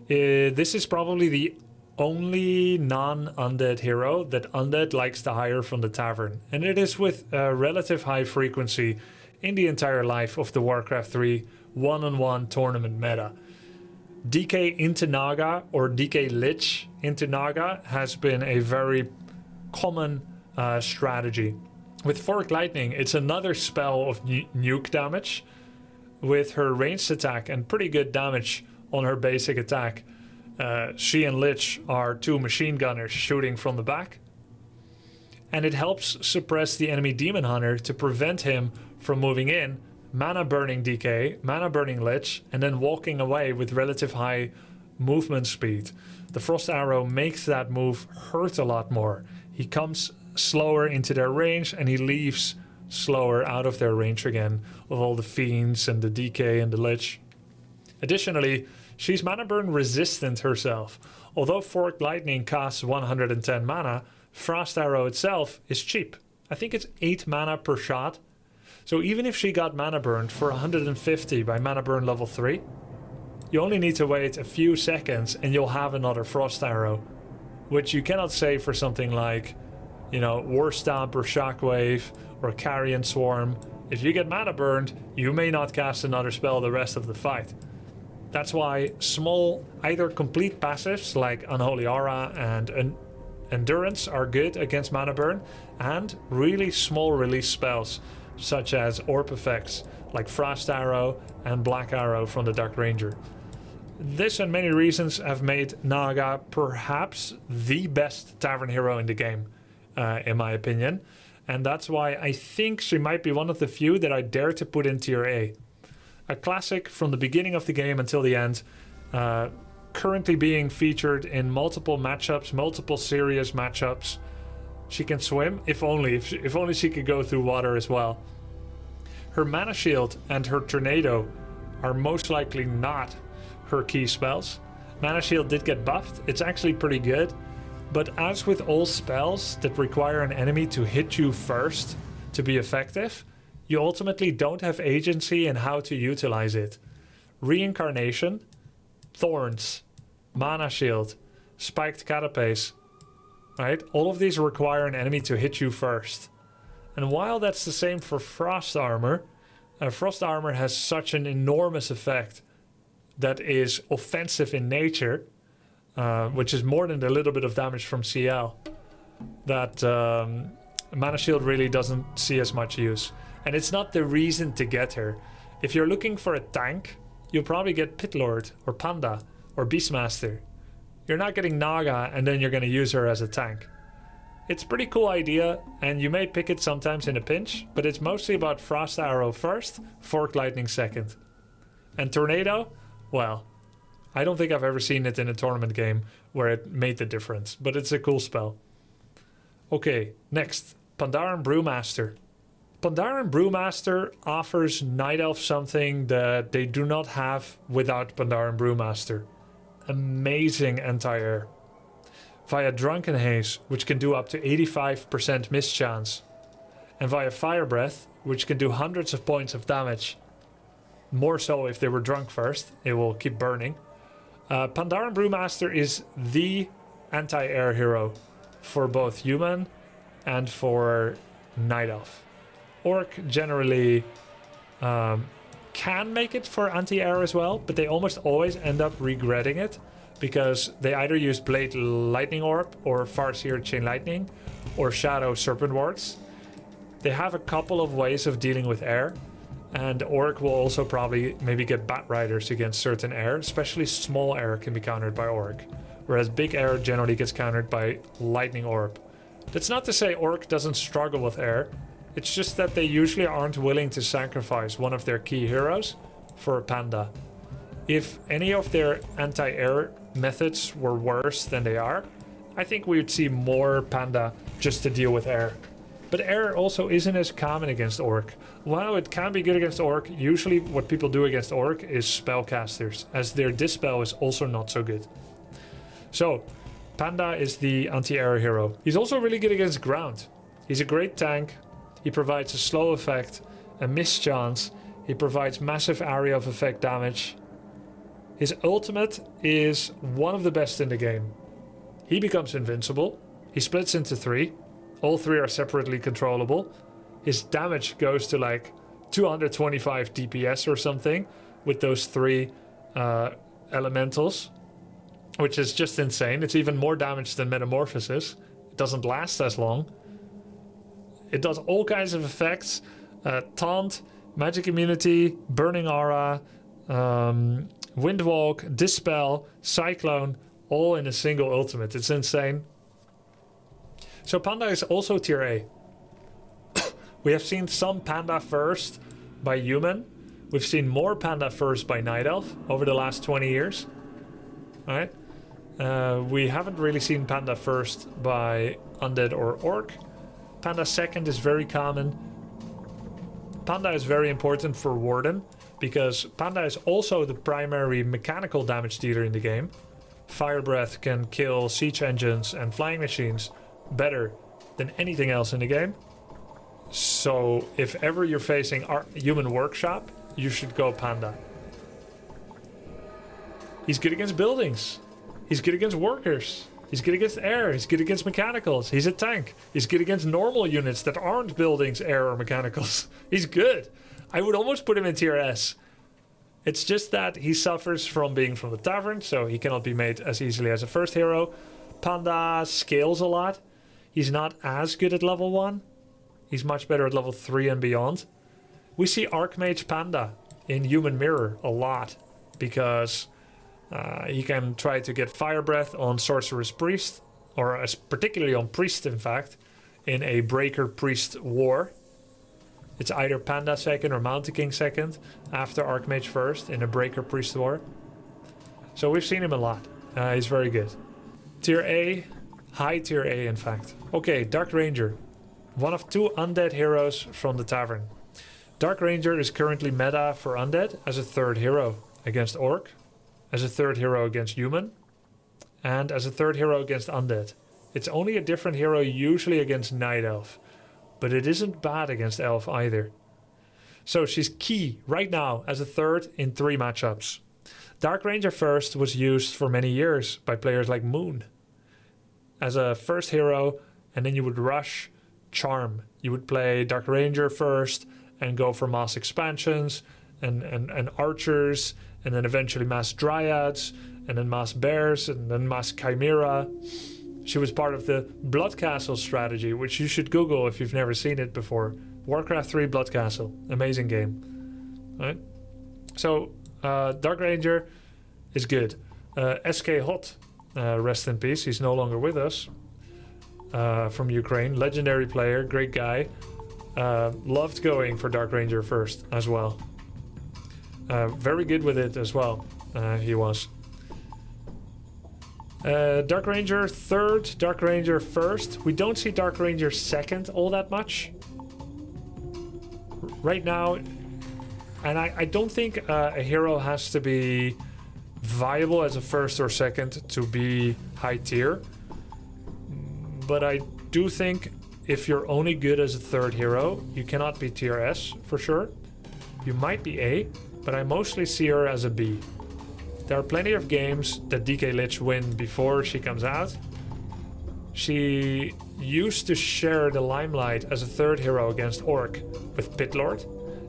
This is probably the only non-undead hero that Undead likes to hire from the Tavern, and it is with a relative high frequency in the entire life of the Warcraft 3 one-on-one tournament meta. DK into Naga or DK Lich into Naga has been a very common strategy. With Forked Lightning, it's another spell of nuke damage with her ranged attack and pretty good damage on her basic attack. She and Lich are 2 machine gunners shooting from the back. And it helps suppress the enemy Demon Hunter to prevent him from moving in, mana burning DK, mana burning Lich, and then walking away with relative high movement speed. The Frost Arrow makes that move hurt a lot more. He comes slower into their range and he leaves slower out of their range again with all the Fiends and the DK and the Lich. Additionally, she's mana burn resistant herself. Although Forked Lightning costs 110 mana, Frost Arrow itself is cheap. I think it's 8 mana per shot. So even if she got mana burned for 150 by mana burn level 3, you only need to wait a few seconds and you'll have another Frost Arrow. Which you cannot say for something like, War Stomp or Shockwave or Carrion Swarm. If you get mana burned, you may not cast another spell the rest of the fight. That's why small, either complete passives like Unholy Aura and Endurance are good against mana burn, and really small release spells such as Orb effects like Frost Arrow and Black Arrow from the Dark Ranger. This and many reasons have made Naga perhaps the best Tavern hero in the game, in my opinion, and that's why I think she might be one of the few that I dare to put in tier A. A classic from the beginning of the game until the end, currently being featured in multiple matchups, multiple serious matchups. She can swim, if only she could go through water as well. Her Mana Shield and her Tornado are most likely not her key spells. Mana Shield did get buffed, it's actually pretty good, but as with all spells that require an enemy to hit you first to be effective, you ultimately don't have agency in how to utilize it. Reincarnation, Thorns, Mana Shield, Spiked Carapace, right? All of these require an enemy to hit you first. And while that's the same for Frost Armor has such an enormous effect that is offensive in nature, which is more than a little bit of damage from CL, that Mana Shield really doesn't see as much use. And it's not the reason to get her. If you're looking for a tank, you'll probably get PitLord or Panda or Beastmaster. You're not getting Naga and then you're going to use her as a tank. It's a pretty cool idea, and you may pick it sometimes in a pinch, but it's mostly about Frost Arrow first, Forked Lightning second. And Tornado, well, I don't think I've ever seen it in a tournament game where it made the difference, but it's a cool spell. Okay, next, Pandaren Brewmaster. Pandaren Brewmaster offers Night Elf something that they do not have without Pandaren Brewmaster. Amazing anti-air. Via Drunken Haze, which can do up to 85% miss chance. And via Fire Breath, which can do hundreds of points of damage. More so if they were drunk first, it will keep burning. Pandaren Brewmaster is the anti-air hero for both human and for Night Elf. Orc generally can make it for anti-air as well, but they almost always end up regretting it because they either use Blade Lightning Orb or Farseer Chain Lightning or Shadow Serpent Wards. They have a couple of ways of dealing with air, and Orc will also probably maybe get Bat Riders against certain air, especially small air can be countered by Orc, whereas big air generally gets countered by Lightning Orb. That's not to say Orc doesn't struggle with air, it's just that they usually aren't willing to sacrifice one of their key heroes for a Panda. If any of their anti-air methods were worse than they are, I think we would see more Panda just to deal with air. But air also isn't as common against Orc. While it can be good against Orc, usually what people do against Orc is spellcasters, as their Dispel is also not so good. So, Panda is the anti-air hero. He's also really good against ground. He's a great tank. He provides a slow effect, a miss chance. He provides massive area of effect damage. His ultimate is one of the best in the game. He becomes invincible. He splits into 3. All 3 are separately controllable. His damage goes to like 225 DPS or something with those 3 elementals, which is just insane. It's even more damage than Metamorphosis. It doesn't last as long. It does all kinds of effects. Taunt, Magic Immunity, Burning Aura, Windwalk, Dispel, Cyclone, all in a single ultimate. It's insane. So Panda is also tier A. We have seen some Panda first by human. We've seen more Panda first by Night Elf over the last 20 years. Alright. We haven't really seen Panda first by Undead or Orc. Panda second is very common. Panda is very important for Warden because Panda is also the primary mechanical damage dealer in the game. Fire Breath can kill siege engines and flying machines better than anything else in the game. So if ever you're facing Human Workshop, you should go Panda. He's good against buildings. He's good against workers. He's good against air. He's good against mechanicals. He's a tank. He's good against normal units that aren't buildings, air, or mechanicals. He's good. I would almost put him in tier S. It's just that he suffers from being from the Tavern, so he cannot be made as easily as a first hero. Panda scales a lot. He's not as good at level 1. He's much better at level 3 and beyond. We see Archmage Panda in Human Mirror a lot because he can try to get Fire Breath on Sorceress Priest, or particularly on Priest in fact, in a Breaker Priest war. It's either Panda second or Mountain King second after Archmage first in a Breaker Priest war. So we've seen him a lot. He's very good. Tier A, high tier A in fact. Okay, Dark Ranger. One of 2 undead heroes from the Tavern. Dark Ranger is currently meta for undead as a 3rd hero against Orc, as a 3rd hero against human, and as a 3rd hero against undead. It's only a different hero usually against Night Elf, but it isn't bad against Elf either. So she's key right now as a 3rd in 3 matchups. Dark Ranger first was used for many years by players like Moon as a 1st hero, and then you would rush Charm. You would play Dark Ranger first and go for mass expansions and archers, and then eventually mass dryads, and then mass bears, and then mass chimera. She was part of the Blood Castle strategy, which you should Google if you've never seen it before. Warcraft 3 Blood Castle. Amazing game. Right? So, Dark Ranger is good. SK Hot, rest in peace. He's no longer with us. From Ukraine. Legendary player, great guy. Loved going for Dark Ranger first as well. Very good with it as well, he was. Dark Ranger 3rd, Dark Ranger 1st. We don't see Dark Ranger 2nd all that much. Right now, and I don't think a hero has to be viable as a 1st or 2nd to be high tier. But I do think if you're only good as a 3rd hero, you cannot be tier S for sure. You might be A, but I mostly see her as a B. There are plenty of games that DK Lich win before she comes out. She used to share the limelight as a 3rd hero against Orc with PitLord.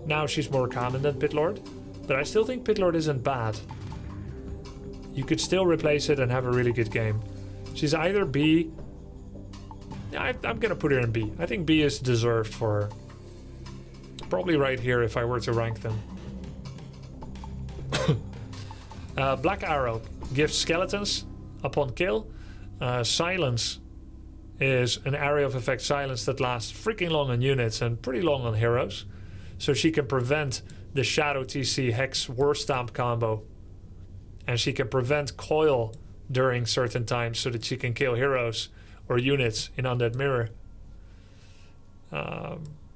Now she's more common than PitLord, but I still think PitLord isn't bad. You could still replace it and have a really good game. She's either B... I'm gonna put her in B. I think B is deserved for her. Probably right here if I were to rank them. Black Arrow gives skeletons upon kill. Silence is an area of effect silence that lasts freaking long on units and pretty long on heroes. So she can prevent the Shadow TC Hex War Stamp combo. And she can prevent coil during certain times so that she can kill heroes or units in Undead Mirror.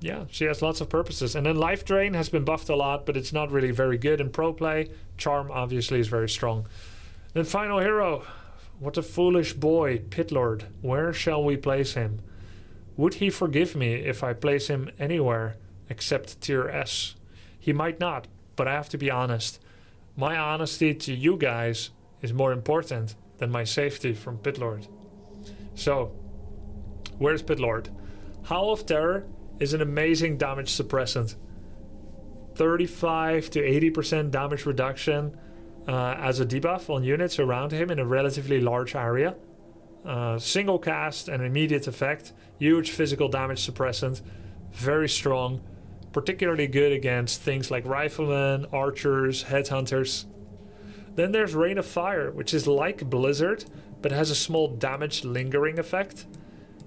Yeah, she has lots of purposes. And then Life Drain has been buffed a lot, but it's not really very good in pro play. Charm obviously is very strong. Then final hero. What a foolish boy, PitLord. Where shall we place him? Would he forgive me if I place him anywhere except tier S? He might not, but I have to be honest. My honesty to you guys is more important than my safety from PitLord. So, where's PitLord? Howl of Terror is an amazing damage suppressant. 35 to 80% damage reduction as a debuff on units around him in a relatively large area. Single cast and immediate effect. Huge physical damage suppressant. Very strong. Particularly good against things like riflemen, archers, headhunters. Then there's Rain of Fire, which is like Blizzard, but has a small damage lingering effect.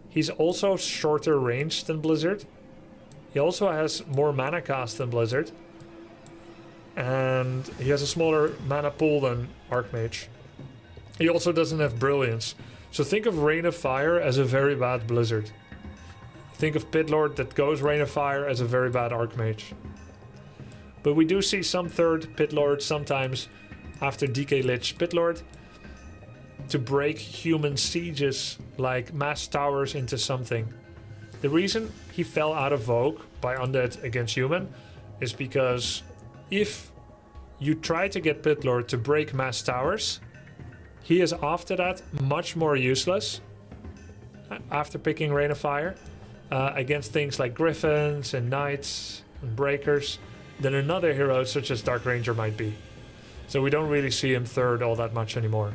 He's also shorter range than Blizzard. He also has more mana cost than Blizzard. And he has a smaller mana pool than Archmage. He also doesn't have Brilliance. So think of Rain of Fire as a very bad Blizzard. Think of PitLord that goes Rain of Fire as a very bad Archmage. But we do see some 3rd PitLord sometimes after DK Lich PitLord to break human sieges like mass towers into something. The reason he fell out of vogue by Undead against Human is because if you try to get PitLord to break mass towers, he is after that much more useless after picking Rain of Fire against things like Griffins and Knights and Breakers than another hero such as Dark Ranger might be. So we don't really see him 3rd all that much anymore.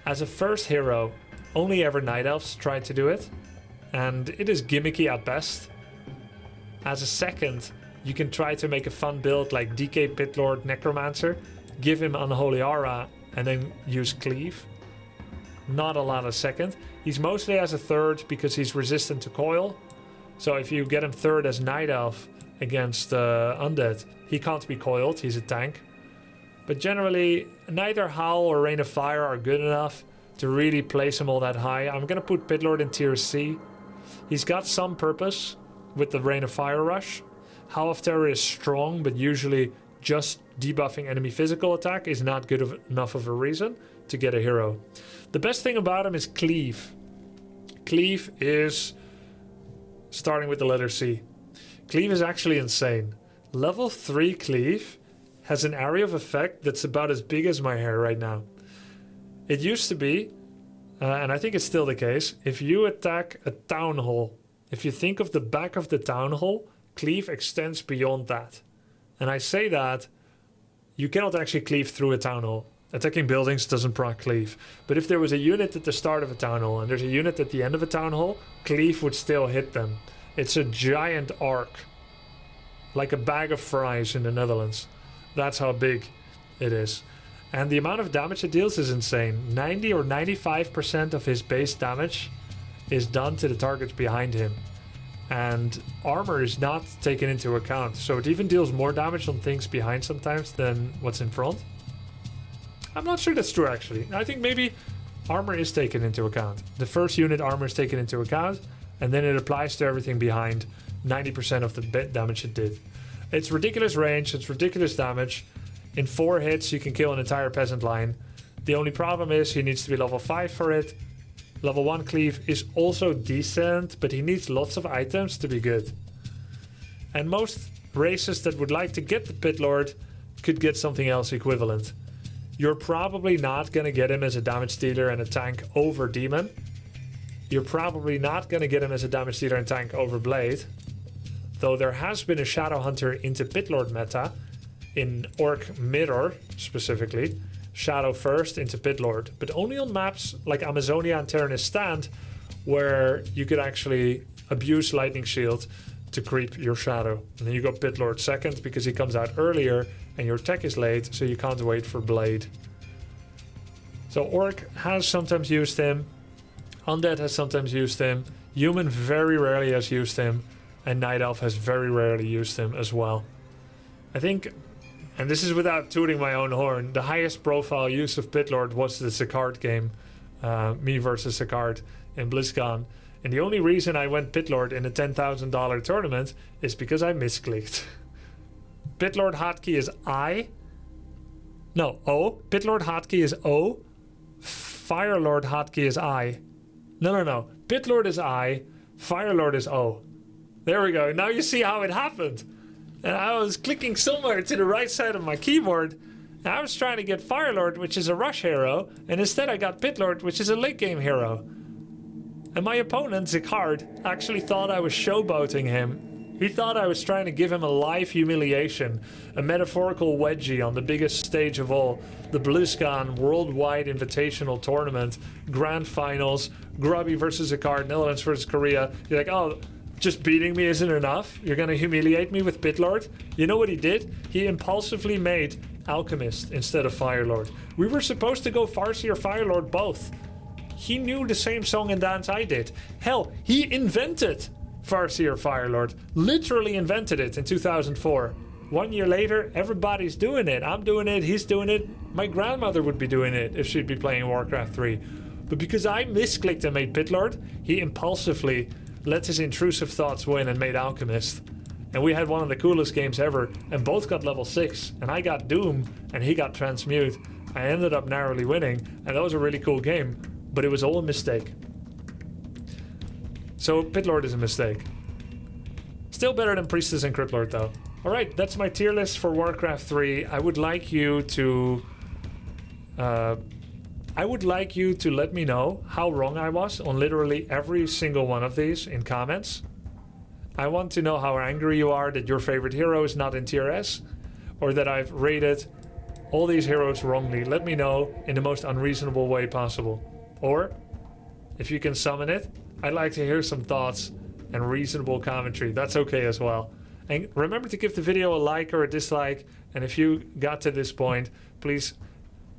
As a 1st hero, only ever Night Elves tried to do it, and it is gimmicky at best. As a 2nd, you can try to make a fun build like DK PitLord Necromancer, give him Unholy Aura, and then use Cleave. Not a lot of 2nd. He's mostly as a 3rd because he's resistant to coil. So if you get him 3rd as Night Elf against Undead, he can't be coiled, he's a tank. But generally, neither Howl or Rain of Fire are good enough to really place him all that high. I'm gonna put PitLord in tier C. He's got some purpose with the Rain of Fire rush. Howl of Terror is strong, but usually just debuffing enemy physical attack is not good enough of a reason to get a hero. The best thing about him is Cleave. Cleave is starting with the letter C. Cleave is actually insane. Level 3 Cleave has an area of effect that's about as big as my hair right now. It used to be, and I think it's still the case, if you attack a town hall, if you think of the back of the town hall, Cleave extends beyond that. And I say that, you cannot actually cleave through a town hall. Attacking buildings doesn't proc cleave. But if there was a unit at the start of a town hall and there's a unit at the end of a town hall, cleave would still hit them. It's a giant arc. Like a bag of fries in the Netherlands. That's how big it is. And the amount of damage it deals is insane. 90 or 95% of his base damage is done to the targets behind him. and armor is not taken into account. So it even deals more damage on things behind sometimes than what's in front. I'm not sure that's true actually. I think maybe armor is taken into account. The first unit armor is taken into account, and then it applies to everything behind 90% of the damage it did. It's ridiculous range, it's ridiculous damage. In 4 hits you can kill an entire peasant line. The only problem is he needs to be level 5 for it. Level 1 cleave is also decent, but he needs lots of items to be good. And most races that would like to get the PitLord could get something else equivalent. You're probably not going to get him as a damage dealer and a tank over Demon. You're probably not going to get him as a damage dealer and tank over Blade. Though there has been a Shadow Hunter into PitLord meta, in Orc Mirror specifically. Shadow first into PitLord, but only on maps like Amazonia and Terranist Stand, where you could actually abuse Lightning Shield to creep your Shadow. And then you go PitLord second because he comes out earlier and your tech is late, so you can't wait for Blade. So Orc has sometimes used him, Undead has sometimes used him, Human very rarely has used him, and Night Elf has very rarely used him as well. I think, and this is without tooting my own horn, the highest profile use of PitLord was the Sicard game, me versus Sicard in BlizzCon. And the only reason I went PitLord in a $10,000 tournament is because I misclicked. PitLord hotkey is I. No, O. PitLord hotkey is O. Firelord hotkey is I. No. PitLord is I. Firelord is O. There we go. Now you see how it happened. And I was clicking somewhere to the right side of my keyboard. And I was trying to get Firelord, which is a rush hero. And instead I got PitLord, which is a late game hero. And my opponent, Zikard, actually thought I was showboating him. He thought I was trying to give him a live humiliation, a metaphorical wedgie on the biggest stage of all, the BlizzCon Worldwide Invitational Tournament, Grand Finals, Grubby versus Zikard, Netherlands versus Korea. You're like, oh, just beating me isn't enough? You're gonna humiliate me with PitLord? You know what he did? He impulsively made Alchemist instead of Firelord. We were supposed to go Farseer Firelord both. He knew the same song and dance I did. Hell, he invented Farseer Firelord. Literally invented it in 2004. 1 year later, everybody's doing it. I'm doing it, he's doing it. My grandmother would be doing it if she'd be playing Warcraft 3. But because I misclicked and made PitLord, he impulsively let his intrusive thoughts win and made Alchemist. And we had one of the coolest games ever, and both got level 6. And I got Doom, and he got Transmute. I ended up narrowly winning, and that was a really cool game. But it was all a mistake. So PitLord is a mistake. Still better than Priestess and CryptLord though. Alright, that's my tier list for Warcraft 3. I would like you to let me know how wrong I was on literally every single one of these in comments. I want to know how angry you are that your favorite hero is not in tier S, or that I've rated all these heroes wrongly. Let me know in the most unreasonable way possible. Or, if you can summon it, I'd like to hear some thoughts and reasonable commentary. That's okay as well. And remember to give the video a like or a dislike. And if you got to this point, please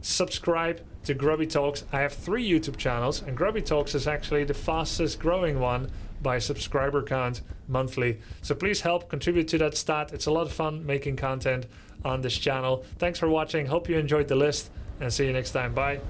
subscribe to Grubby Talks. I have 3 YouTube channels, and Grubby Talks is actually the fastest growing one by subscriber count monthly. So please help contribute to that stat. It's a lot of fun making content on this channel. Thanks for watching. Hope you enjoyed the list, and see you next time. Bye.